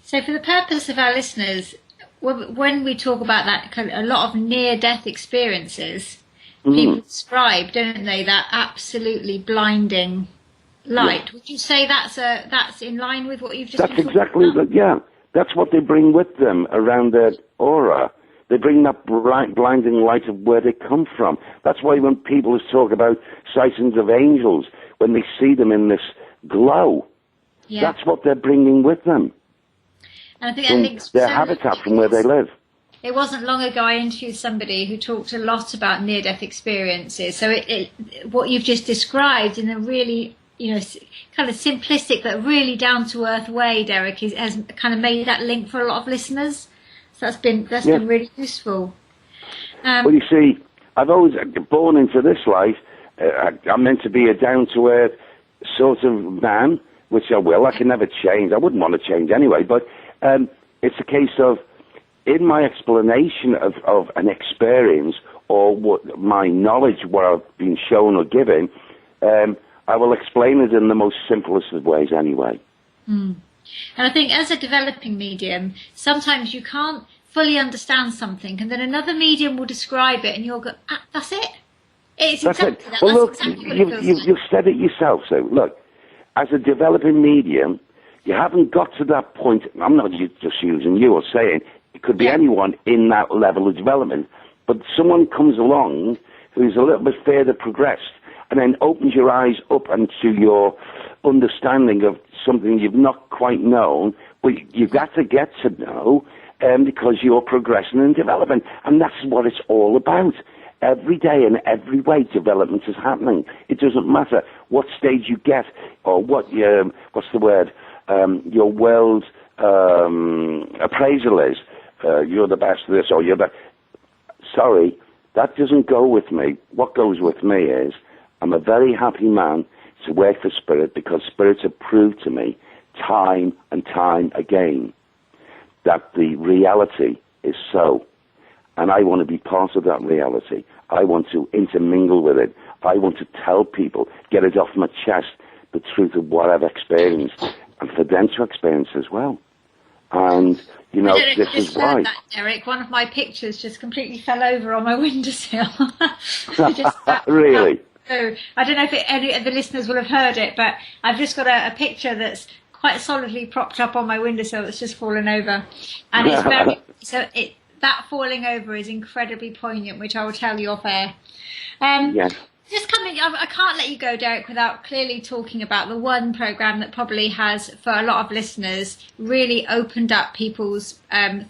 Speaker 1: So for the purpose of our listeners, when we talk about that, a lot of near-death experiences, people describe, don't they, that absolutely blinding light. Yeah. Would you say that's in line with what you've just been talking about?
Speaker 2: Yeah. That's what they bring with them around their aura. They bring that bright, blinding light of where they come from. That's why when people talk about sightings of angels, when they see them in this glow, that's what they're bringing with them.
Speaker 1: And I think
Speaker 2: their habitat from where they live.
Speaker 1: It wasn't long ago I interviewed somebody who talked a lot about near-death experiences. So what you've just described in a really, kind of simplistic but really down-to-earth way, Derek, has kind of made that link for a lot of listeners. So that's been really useful.
Speaker 2: Well, you see, I've always born into this life. I'm meant to be a down-to-earth sort of man, which I will. I can never change. I wouldn't want to change anyway, but it's a case of, in my explanation of an experience or what my knowledge, what I've been shown or given, I will explain it in the most simplest of ways anyway.
Speaker 1: And I think as a developing medium, sometimes you can't fully understand something, and then another medium will describe it, and you'll go, that's it. It's exactly that.
Speaker 2: Well, look,
Speaker 1: exactly what it feels like.
Speaker 2: you've said it yourself. So, look, as a developing medium, you haven't got to that point. I'm not just using you or saying it could be anyone in that level of development, but someone comes along who's a little bit further progressed and then opens your eyes up into your understanding of something you've not quite known, but you've got to get to know because you're progressing and developing. And that's what it's all about. Every day in every way, development is happening. It doesn't matter what stage you get or what what's the word, your world appraisal is. You're the best of this, or you're the... Sorry, that doesn't go with me. What goes with me is I'm a very happy man to work for Spirit, because spirits have proved to me time and time again that the reality is so. And I want to be part of that reality. I want to intermingle with it. I want to tell people, get it off my chest, the truth of what I've experienced, and for them to experience as well. And, this is why.
Speaker 1: That, Derek. One of my pictures just completely fell over on my windowsill.
Speaker 2: Really?
Speaker 1: So I don't know if any of the listeners will have heard it, but I've just got a picture that's quite solidly propped up on my windowsill that's just fallen over. And it's very... That falling over is incredibly poignant, which I will tell you off air.
Speaker 2: Yes.
Speaker 1: I can't let you go, Derek, without clearly talking about the one program that probably has, for a lot of listeners, really opened up people's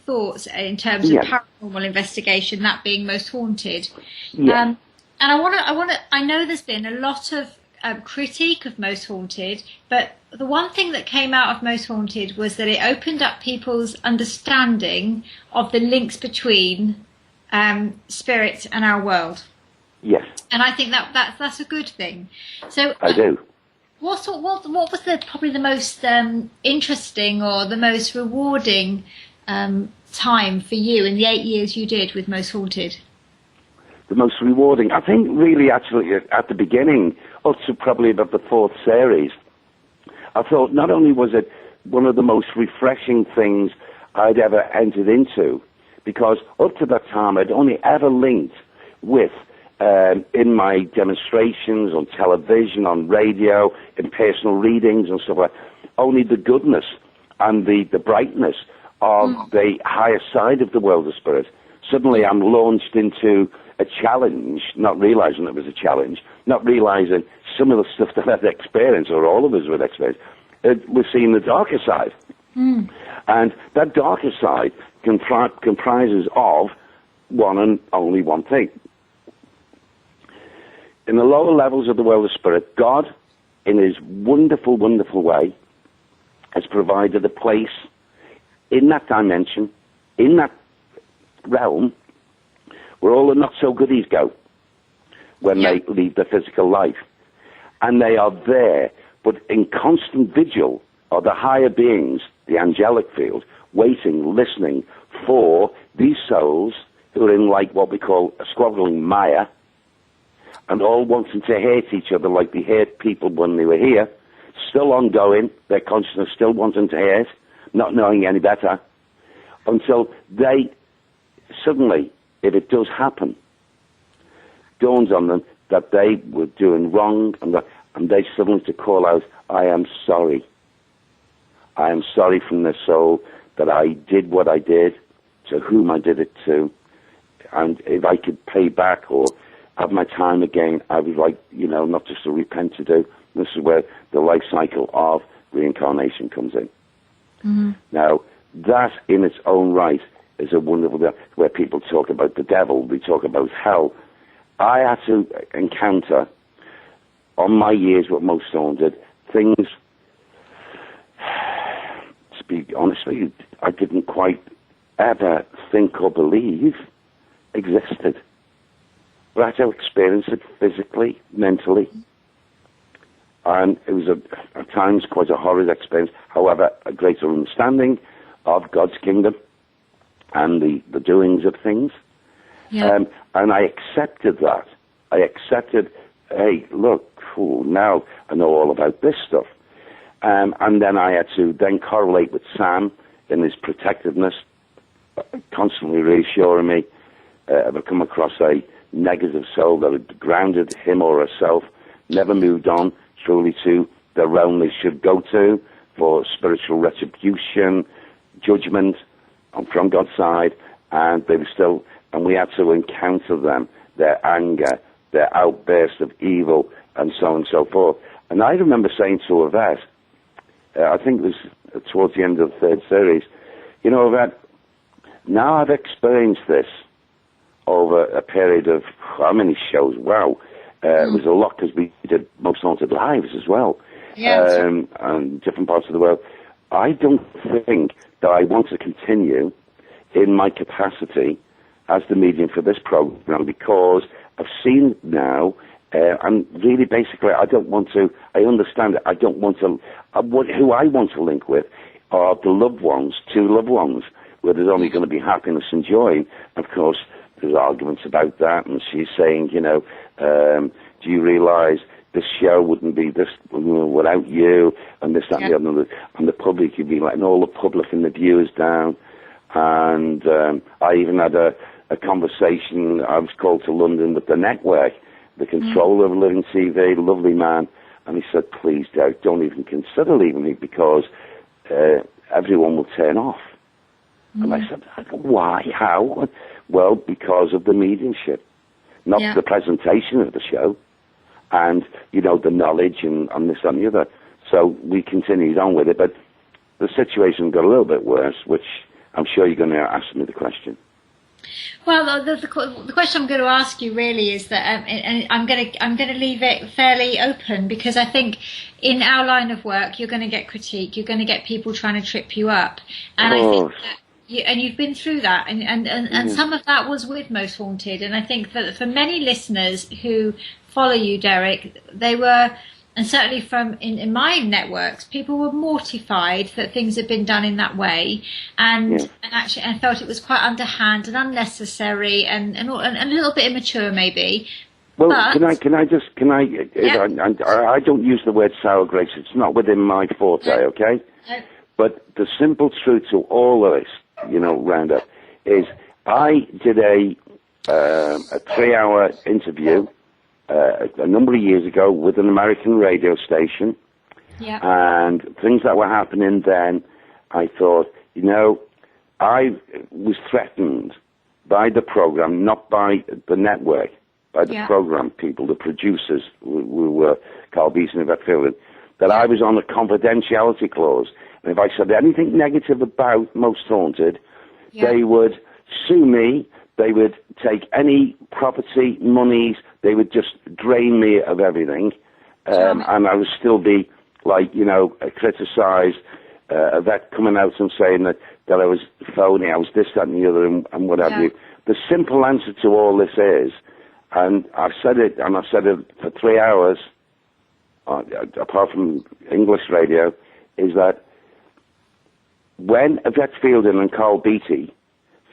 Speaker 1: thoughts in terms of paranormal investigation, that being Most Haunted.
Speaker 2: Yeah.
Speaker 1: And I know there's been a lot of critique of Most Haunted, but the one thing that came out of Most Haunted was that it opened up people's understanding of the links between spirit and our world.
Speaker 2: Yes.
Speaker 1: And I think that's a good thing. So
Speaker 2: I do.
Speaker 1: What was probably the most interesting or the most rewarding time for you in the 8 years you did with Most Haunted?
Speaker 2: The most rewarding, I think, really, actually, at the beginning, up to probably about the fourth series, I thought not only was it one of the most refreshing things I'd ever entered into, because up to that time I'd only ever linked with, in my demonstrations, on television, on radio, in personal readings and stuff like that, only the goodness and the brightness of the higher side of the world of spirit. Suddenly I'm launched into a challenge, not realizing it was a challenge, not realizing some of the stuff that I'd experienced, or all of us would experience. We're seeing the darker side. And that darker side comprises of one and only one thing. In the lower levels of the world of spirit, God in his wonderful, wonderful way, has provided a place in that dimension, in that realm, where all the not-so-goodies go when they leave their physical life. And they are there, but in constant vigil are the higher beings, the angelic field, waiting, listening for these souls who are in like what we call a squabbling mire, and all wanting to hate each other like they hate people when they were here, still ongoing, their consciousness still wanting to hate, not knowing any better, until they suddenly, if it does happen, dawns on them that they were doing wrong, and they suddenly to call out, I am sorry. I am sorry from their soul that I did what I did, to whom I did it to, and if I could pay back or have my time again, I would like, not just to repent to do. This is where the life cycle of reincarnation comes in.
Speaker 1: Mm-hmm.
Speaker 2: Now, that in its own right is a wonderful, where people talk about the devil, they talk about hell. I had to encounter, on my years with Most Haunted, things, to be honest with you, I didn't quite ever think or believe existed. But I had to experience it physically, mentally. And it was at times quite a horrid experience. However, a greater understanding of God's kingdom and the doings of things.
Speaker 1: Yeah.
Speaker 2: And I accepted that. I accepted, hey, look, now I know all about this stuff. And then I had to then correlate with Sam in his protectiveness, constantly reassuring me if I come across a negative soul that had grounded him or herself, never moved on truly to the realm they should go to for spiritual retribution, judgment from God's side, and they were still, and we had to encounter them, their anger, their outburst of evil, and so on and so forth. And I remember saying to Yvette, I think it was towards the end of the third series, Yvette, now I've experienced this over a period of how many shows? Wow. It was a lot because we did Most Haunted Lives as well. And different parts of the world. I don't think that I want to continue in my capacity as the medium for this program because I've seen now, and really basically I don't want to, I understand it, I don't want to, who I want to link with are the loved ones, two loved ones, where there's only going to be happiness and joy. Of course, there's arguments about that, and she's saying, do you realize this show wouldn't be this without you, and this, that, and the other, and the public, you'd be letting all the public and the viewers down. And I even had a conversation, I was called to London with the network, the controller of Living TV, lovely man, and he said, please, Derek, don't even consider leaving me because everyone will turn off. And I said, why? How? Well, because of the mediumship, not the presentation of the show, and, the knowledge and this and the other. So we continued on with it, but the situation got a little bit worse, which I'm sure you're going to ask me the question.
Speaker 1: Well, the question I'm going to ask you really is that, and I'm going to leave it fairly open because I think in our line of work you're going to get critique, you're going to get people trying to trip you up, and I think that. And you've been through that, and some of that was with Most Haunted, and I think that for many listeners who follow you, Derek, they were, and certainly from in my networks, people were mortified that things had been done in that way, and actually I felt it was quite underhand and unnecessary and a little bit immature maybe.
Speaker 2: Well, but, I don't use the word sour grapes. It's not within my forte, okay?
Speaker 1: No.
Speaker 2: But the simple truth to all of this, roundup, is I did a 3-hour interview a number of years ago with an American radio station, and things that were happening then, I thought, I was threatened by the program, not by the network, by the program people, the producers, who were Carl Beeson and Yvette Fielding, that I was on a confidentiality clause. And if I said anything negative about Most Haunted, they would sue me, they would take any property, monies, they would just drain me of everything. and I would still be like, criticised, a vet coming out and saying that I was phony, I was this, that, and the other, and what have you. The simple answer to all this is, and I've said it for 3 hours, apart from English radio, is that when Yvette Fielding and Carl Beattie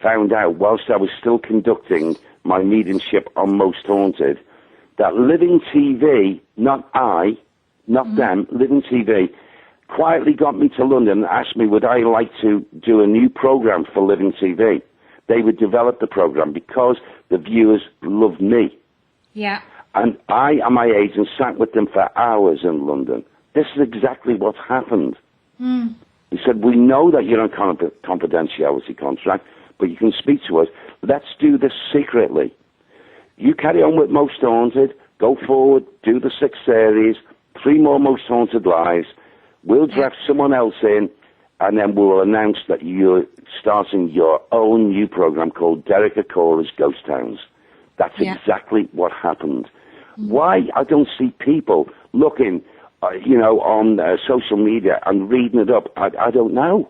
Speaker 2: found out, whilst I was still conducting my mediumship on Most Haunted, that Living TV, not them, Living TV, quietly got me to London and asked me would I like to do a new program for Living TV. They would develop the program because the viewers loved me.
Speaker 1: Yeah.
Speaker 2: And I and my agent sat with them for hours in London. This is exactly what happened. He said, we know that you're on confidentiality contract, but you can speak to us. Let's do this secretly. You carry on with Most Haunted, go forward, do the 6 series, 3 more Most Haunted lives. We'll draft someone else in, and then we'll announce that you're starting your own new program called Derek Acorah's Ghost Towns. That's exactly what happened. Why I don't see people looking, on social media and reading it up, I don't know.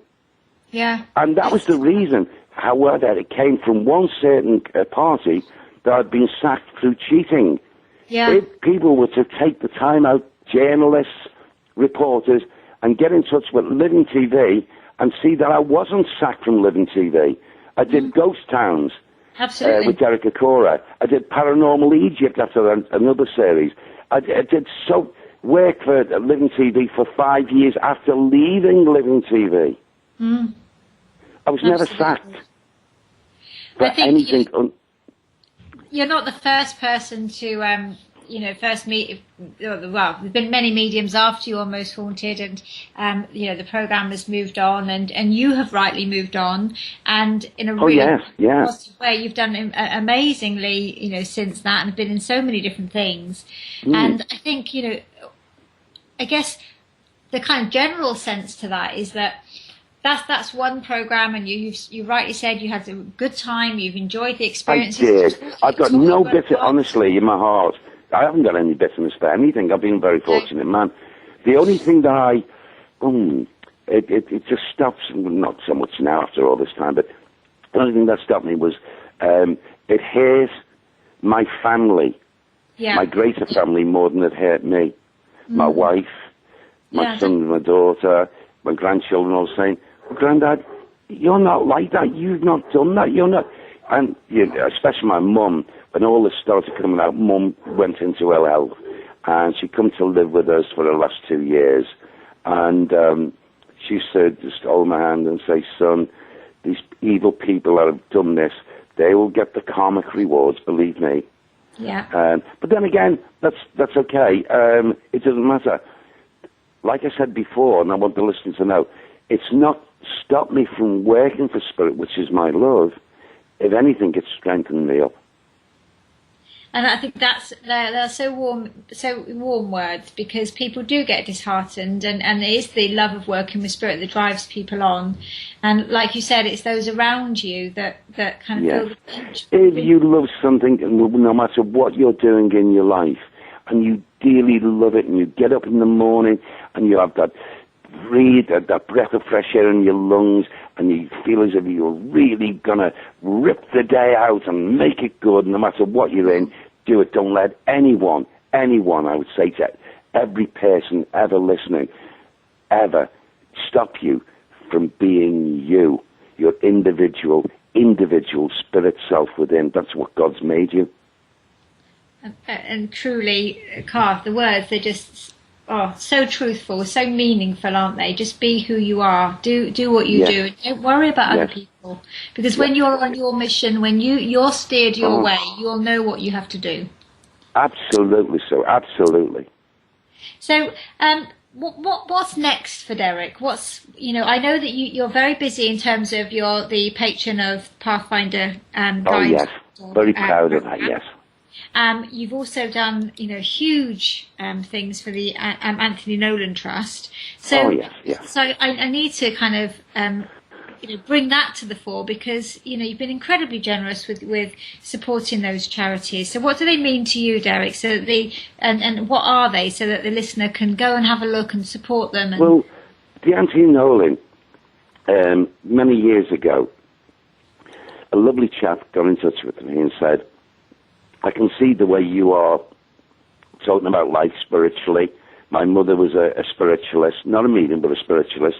Speaker 1: Yeah.
Speaker 2: And that was the reason. However, it came from one certain party that had been sacked through cheating.
Speaker 1: Yeah.
Speaker 2: If people were to take the time out, journalists, reporters, and get in touch with Living TV and see that I wasn't sacked from Living TV. I did Ghost Towns.
Speaker 1: Absolutely.
Speaker 2: With Derek Acorah. I did Paranormal Egypt after another series. I did work for Living TV for 5 years after leaving Living TV. I was never sacked for anything.
Speaker 1: You're not the first person to, first meet. Well, there's been many mediums after you on Most Haunted, and the program has moved on, and you have rightly moved on, and in a really positive way, you've done amazingly, since that, and have been in so many different things. And I think, I guess the kind of general sense to that is that that's one program, and you rightly said you had a good time, you've enjoyed the experience.
Speaker 2: I did. I've got no bitter, honestly, in my heart. I haven't got any bitterness for anything. I've been a very fortunate man. The only thing that it just stops, not so much now after all this time, but the only thing that stopped me was it hurt my family, my greater family, more than it hurt me. My wife, my son and my daughter, my grandchildren all saying, Grandad, you're not like that. You've not done that. You're not. And especially my mum, when all this started coming out, Mum went into ill health, and she come to live with us for the last 2 years. And she said, just hold my hand and say, son, these evil people that have done this, they will get the karmic rewards, believe me.
Speaker 1: Yeah.
Speaker 2: But then again, that's okay. It doesn't matter. Like I said before, and I want the listeners to know, it's not stopped me from working for Spirit, which is my love. If anything, it's strengthened me up.
Speaker 1: And I think they're so warm words, because people do get disheartened, and it is the love of working with Spirit that drives people on. And like you said, it's those around you that kind of feel the pinch.
Speaker 2: If you love something, no matter what you're doing in your life, and you dearly love it, and you get up in the morning and you have that breath of fresh air in your lungs, and you feel as if you're really going to rip the day out and make it good, no matter what you're in, do it. Don't let anyone, I would say to every person ever listening, ever stop you from being you, your individual spirit self within. That's what God's made you.
Speaker 1: And truly, Carl, the words, they're just so truthful, so meaningful, aren't they? Just be who you are. Do what you do. Don't worry about other people. Because when you're on your mission, when you're steered your way, you'll know what you have to do.
Speaker 2: Absolutely so. Absolutely.
Speaker 1: So, what's next for Derek? I know that you're very busy in terms of you're the patron of Pathfinder Guide.
Speaker 2: Oh, yes. Very proud of that, yes.
Speaker 1: You've also done, huge things for the Anthony Nolan Trust. So,
Speaker 2: yes.
Speaker 1: So I need to kind of bring that to the fore, because you've been incredibly generous with supporting those charities. So what do they mean to you, Derek? So that and what are they, so that the listener can go and have a look and support them?
Speaker 2: Well, the Anti-Nolan, many years ago, a lovely chap got in touch with me and said, I can see the way you are talking about life spiritually. My mother was a spiritualist, not a medium, but a spiritualist.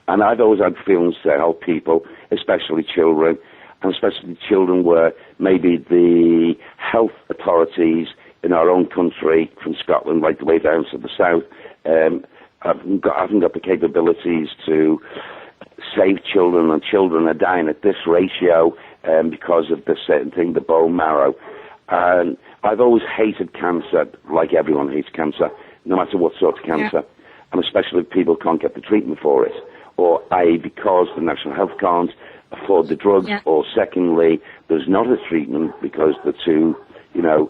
Speaker 2: And I've always had feelings to help people, especially children, and especially children where maybe the health authorities in our own country, from Scotland right the way down to the south, haven't got the capabilities to save children, and children are dying at this ratio because of this certain thing, the bone marrow. And I've always hated cancer, like everyone hates cancer, no matter what sort of cancer, and especially if people can't get the treatment for it, or because the National Health can't afford the drug, or secondly, there's not a treatment because they're too,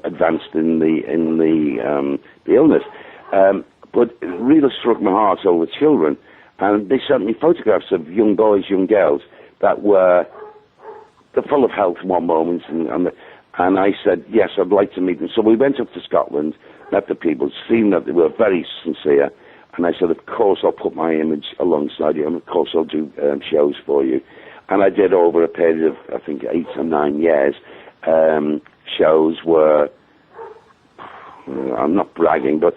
Speaker 2: advanced in the illness. But it really struck my heart over children, and they sent me photographs of young boys, young girls that were full of health one moment, and I said, yes, I'd like to meet them. So we went up to Scotland, met the people, seen that they were very sincere, and I said, of course I'll put my image alongside you, and of course I'll do shows for you. And I did over a period of, I think, 8 or 9 years, shows where, I'm not bragging, but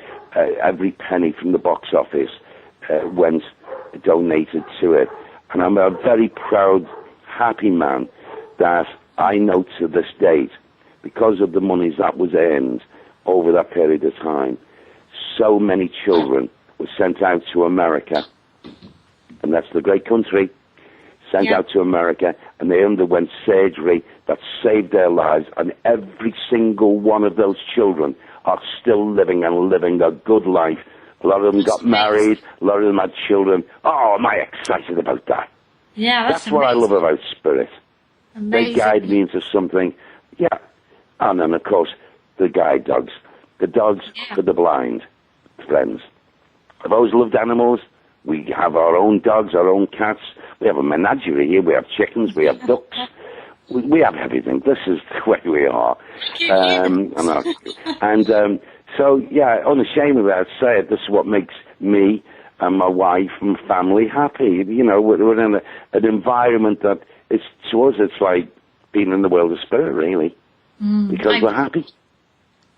Speaker 2: every penny from the box office went donated to it. And I'm a very proud, happy man that I know to this date, because of the monies that was earned over that period of time, so many children were sent out to America, and that's the great country, sent out to America, and they underwent surgery that saved their lives, and every single one of those children are still living and living a good life. A lot of them got married, a lot of them had children. Oh, am I excited about that?
Speaker 1: Yeah,
Speaker 2: that's what I love about Spirit.
Speaker 1: Amazing.
Speaker 2: They guide me into something, and then, of course, the guide dogs. The dogs for the blind, friends. I've always loved animals. We have our own dogs, our own cats. We have a menagerie here. We have chickens. We have ducks. We have everything. This is the way we are. So, unashamedly, I'd say it. This is what makes me and my wife and family happy. We're in an environment that to us, it's like being in the world of spirit, really, because we're happy.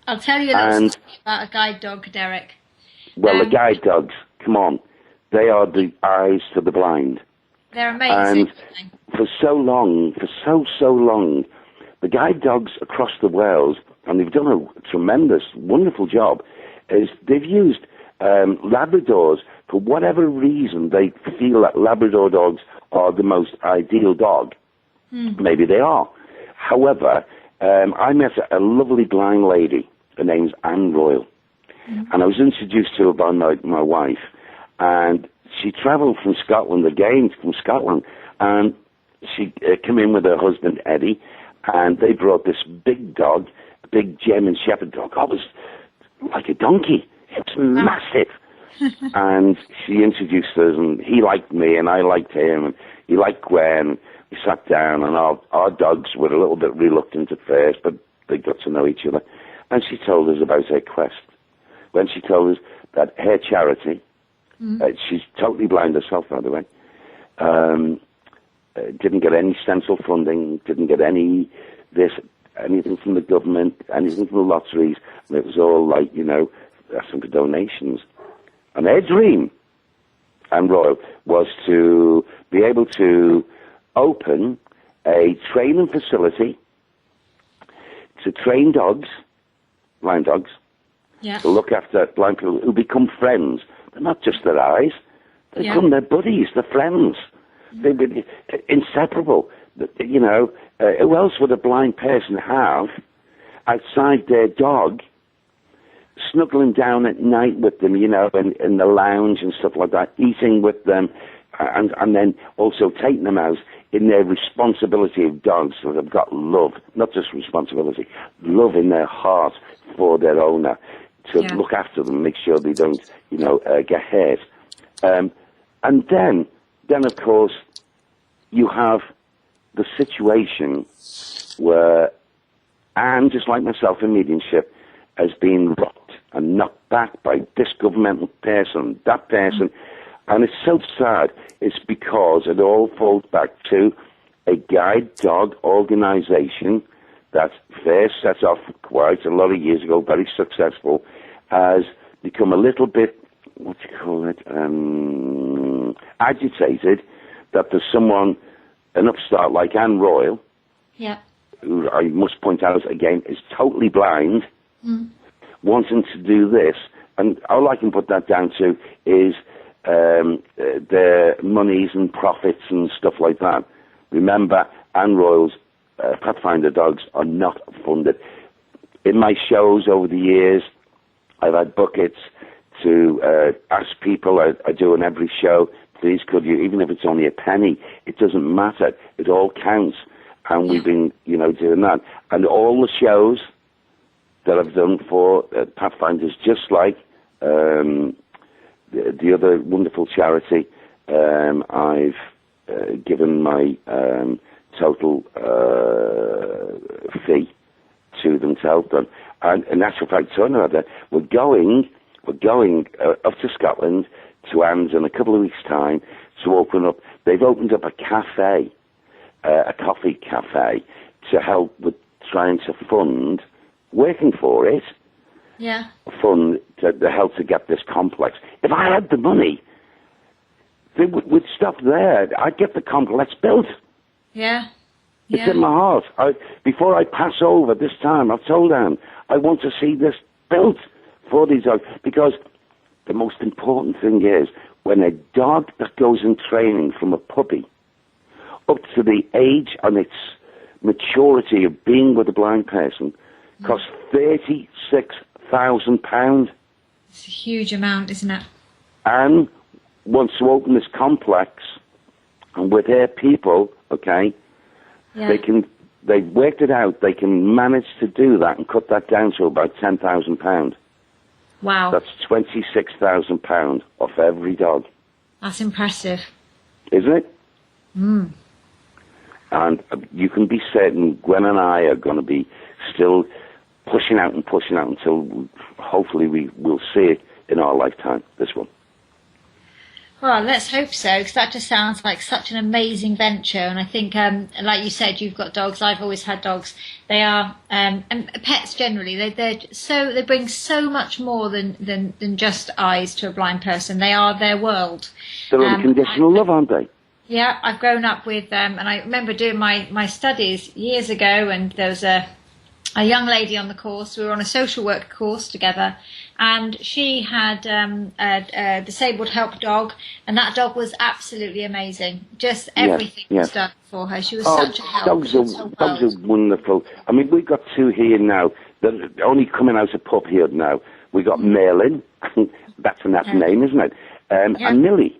Speaker 1: I'll tell you a little story about a guide dog, Derek.
Speaker 2: Well, the guide dogs, come on, they are the eyes to the blind.
Speaker 1: They're amazing.
Speaker 2: And for so long, so long, the guide dogs across the world, and they've done a tremendous, wonderful job, is they've used Labradors for whatever reason. They feel that Labrador dogs are the most ideal dog. Maybe they are. However, I met a lovely blind lady. Her name's Anne Royal. And I was introduced to her by my wife. And she travelled from Scotland, and she came in with her husband, Eddie, and they brought this big dog, a big German Shepherd dog. It was like a donkey. It was massive. And she introduced us, and he liked me, and I liked him, and he liked Gwen. We sat down, and our dogs were a little bit reluctant at first, but they got to know each other. And she told us about her quest. When she told us that her charity, she's totally blind herself, by the way, didn't get any central funding, didn't get anything from the government, anything from the lotteries, and it was all like, asking for donations. And her dream, Anne Royal, was to be able to open a training facility to train dogs, blind dogs, to look after blind people who become friends. They're not just their eyes. They become their buddies, their friends. They're inseparable. Who else would a blind person have outside their dog, snuggling down at night with them, in the lounge and stuff like that, eating with them, and then also taking them out in their responsibility of dogs that have got love, not just responsibility, love in their heart for their owner, to look after them, make sure they don't, get hurt. And then of course, you have the situation where Anne, just like myself in mediumship, has been rocked and knocked back by this governmental person, that person. And it's so sad. It's because it all falls back to a guide dog organization that first set off quite a lot of years ago, very successful, has become a little bit, what do you call it, agitated, that there's someone, an upstart like Anne Royal,
Speaker 1: Yeah.
Speaker 2: who I must point out again is totally blind, wanting to do this. And all I can put that down to is their monies and profits and stuff like that. Remember, Anne Royal's Pathfinder dogs are not funded. In my shows over the years, I've had buckets to ask people, I do on every show, please could you, even if it's only a penny, it doesn't matter, it all counts. And we've been, doing that. And all the shows that I've done for Pathfinders, just like the other wonderful charity, I've given my total fee to them to help them. And in actual fact, we're going up to Scotland to Anne's in a couple of weeks' time to open up. They've opened up a cafe, a coffee cafe, to help with trying to fund, working for it, fund to help to get this complex. If I had the money, we'd stop there. I'd get the complex built.
Speaker 1: Yeah.
Speaker 2: It's in my heart. Before I pass over this time, I've told Anne, I want to see this built for these dogs, because the most important thing is when a dog that goes in training from a puppy up to the age and its maturity of being with a blind person costs £36,000.
Speaker 1: It's a huge amount, isn't it?
Speaker 2: Anne wants to open this complex, and with her people, they've worked it out, they can manage to do that and cut that down to about £10,000.
Speaker 1: Wow.
Speaker 2: That's £26,000 off every dog.
Speaker 1: That's impressive.
Speaker 2: Isn't it? And you can be certain Gwen and I are going to be still pushing out until hopefully we will see it in our lifetime, this one.
Speaker 1: Well, let's hope so, because that just sounds like such an amazing venture. And I think, like you said, you've got dogs. I've always had dogs. They are, and pets generally, they bring so much more than just eyes to a blind person. They are their world.
Speaker 2: They're unconditional love, aren't they?
Speaker 1: Yeah, I've grown up with them, and I remember doing my studies years ago, and there was a young lady on the course. We were on a social work course together, and she had a disabled help dog, and that dog was absolutely amazing. Just everything was done for her. She was such a help.
Speaker 2: Dogs are wonderful. I mean, we've got two here now that are only coming out of pup here now. We got Merlin, that's a nice name, isn't it? And Millie.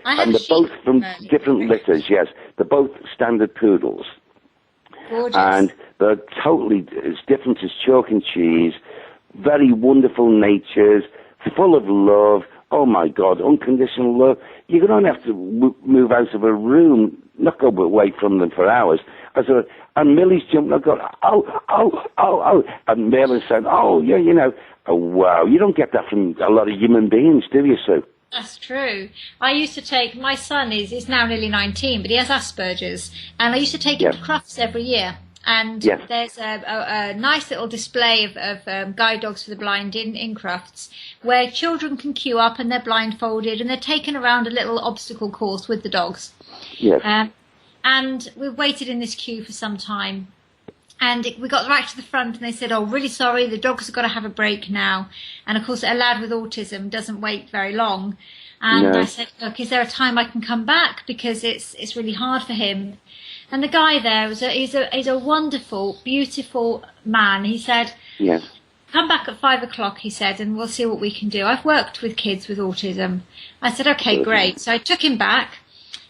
Speaker 2: And they're both from different litters, yes. They're both standard poodles.
Speaker 1: Gorgeous.
Speaker 2: And they're totally as different as chalk and cheese, very wonderful natures, full of love. Oh, my God, unconditional love. You're going to have to move out of a room, not go away from them for hours. And Millie's jumping, I go, oh. And Merlin said, oh, yeah, oh, wow. You don't get that from a lot of human beings, do you, Sue?
Speaker 1: That's true. I used to take, my son is now nearly 19, but he has Asperger's, and I used to take him to Crufts every year. And there's a nice little display of guide dogs for the blind in Crufts, where children can queue up and they're blindfolded and they're taken around a little obstacle course with the dogs.
Speaker 2: Yes.
Speaker 1: And we waited in this queue for some time. And we got right to the front, and they said, oh, really sorry, the dogs have got to have a break now. And, of course, a lad with autism doesn't wait very long. And I said, look, is there a time I can come back? Because it's really hard for him. And the guy there is a wonderful, beautiful man. He said, come back at 5 o'clock, he said, and we'll see what we can do. I've worked with kids with autism. I said, okay, great. So I took him back.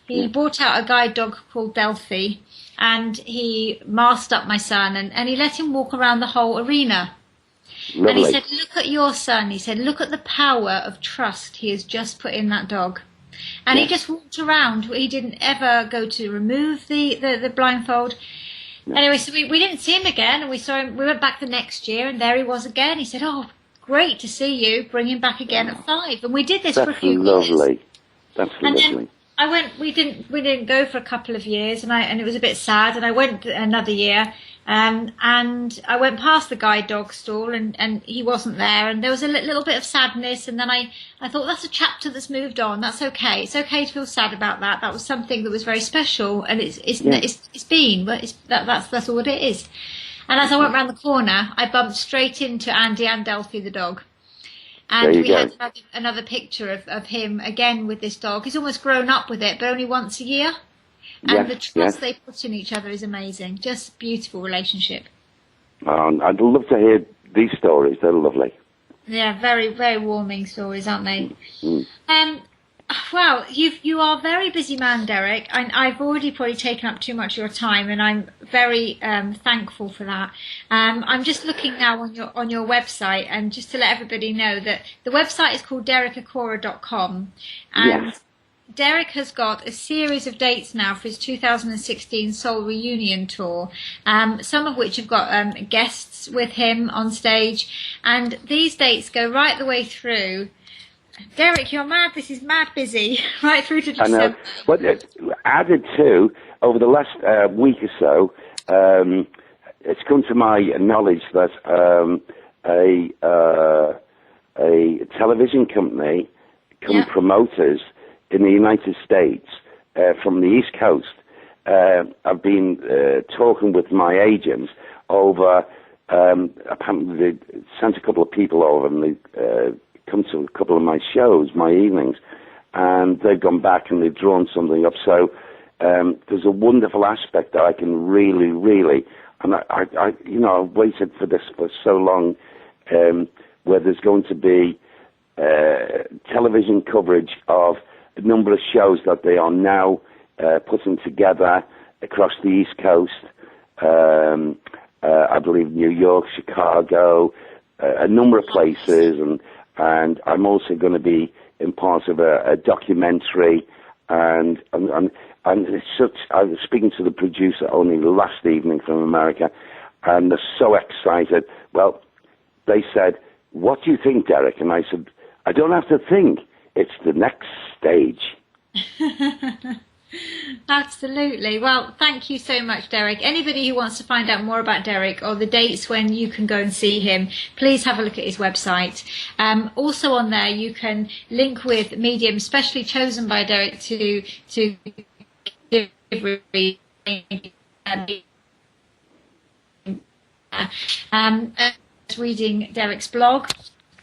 Speaker 1: He brought out a guide dog called Delphi. And he masked up my son, and he let him walk around the whole arena. Lovely. And he said, look at your son. He said, look at the power of trust he has just put in that dog. and he just walked around. He didn't ever go to remove the blindfold. No. Anyway, so we didn't see him again, and we saw him. We went back the next year, and there he was again. He said, "Oh, great to see you. Bring him back again at 5." And we did this for a few years.
Speaker 2: That's lovely.
Speaker 1: Then we didn't go for a couple of years, and it was a bit sad. And I went another year, and I went past the guide dog stall, and he wasn't there, and there was a little bit of sadness. And then I thought, that's a chapter that's moved on. That's okay. It's okay to feel sad about that. That was something that was very special, and it's been, but that's all it is. And as I went round the corner, I bumped straight into Andy and Delphi the dog. And we had another picture of him again with this dog. He's almost grown up with it, but only once a year. And the trust they put in each other is amazing. Just beautiful relationship.
Speaker 2: I'd love to hear these stories. They're lovely.
Speaker 1: Yeah, very, very warming stories, aren't they?
Speaker 2: Mm.
Speaker 1: Well, you are a very busy man, Derek, and I've already probably taken up too much of your time, and I'm very thankful for that. I'm just looking now on your website, and just to let everybody know that the website is called DerekAcorah.com, and Derek has got a series of dates now for his 2016 Soul Reunion Tour, some of which have got guests with him on stage, and these dates go right the way through. Derek, you're mad. This is mad busy, right through to December.
Speaker 2: I know. But added to, over the last week or so, it's come to my knowledge that a television company, promoters in the United States from the East Coast, have been talking with my agents over, apparently they sent a couple of people over and they come to a couple of my shows, my evenings, and they've gone back and they've drawn something up. So there's a wonderful aspect that I can really, and I've waited for this for so long, where there's going to be television coverage of a number of shows that they are now putting together across the East Coast. I believe New York, Chicago, a number of places, and I'm also going to be in part of a documentary, and it's such. I was speaking to the producer only last evening from America, and they're so excited. Well, they said, "What do you think, Derek?" And I said, "I don't have to think. It's the next stage."
Speaker 1: Absolutely. Well, thank you so much, Derek. Anybody who wants to find out more about Derek or the dates when you can go and see him, please have a look at his website. Also on there, you can link with mediums specially chosen by Derek to give reading Derek's blog.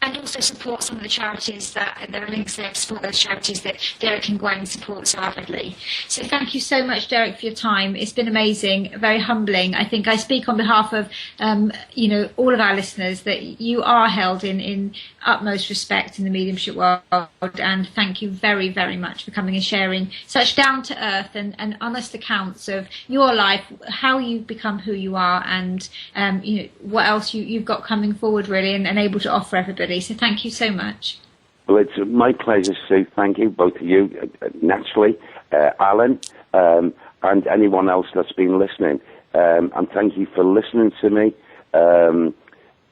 Speaker 1: And also support some of the charities that there are links there to support those charities that Derek and Gwen support so avidly. So thank you so much, Derek, for your time. It's been amazing, very humbling. I think I speak on behalf of all of our listeners that you are held in utmost respect in the mediumship world. And thank you very, very much for coming and sharing such down to earth and honest accounts of your life, how you've become who you are, and what else you've got coming forward, really, and able to offer everybody. So thank you so much.
Speaker 2: Well, it's my pleasure, Sue. Thank you, both of you, naturally, Alan, and anyone else that's been listening. And thank you for listening to me. I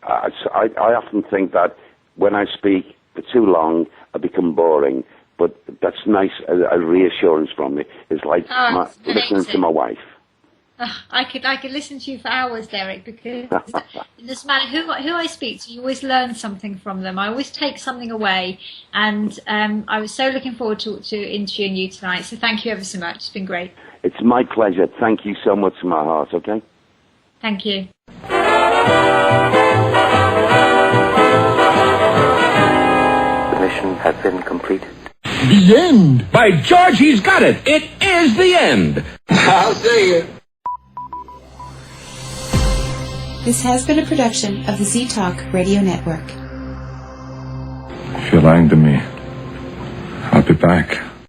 Speaker 2: often think that when I speak for too long, I become boring. But that's nice, a reassurance from me. It's like listening to my wife.
Speaker 1: I could listen to you for hours, Derek, because it doesn't matter who I speak to, you always learn something from them. I always take something away, and I was so looking forward to interviewing you tonight. So thank you ever so much. It's been great.
Speaker 2: It's my pleasure. Thank you so much from my heart. Okay.
Speaker 1: Thank you.
Speaker 2: The mission has been completed.
Speaker 3: The end. By George, he's got it. It is the end. I'll see you.
Speaker 4: This has been a production of the Z-Talk Radio Network.
Speaker 5: If you're lying to me, I'll be back.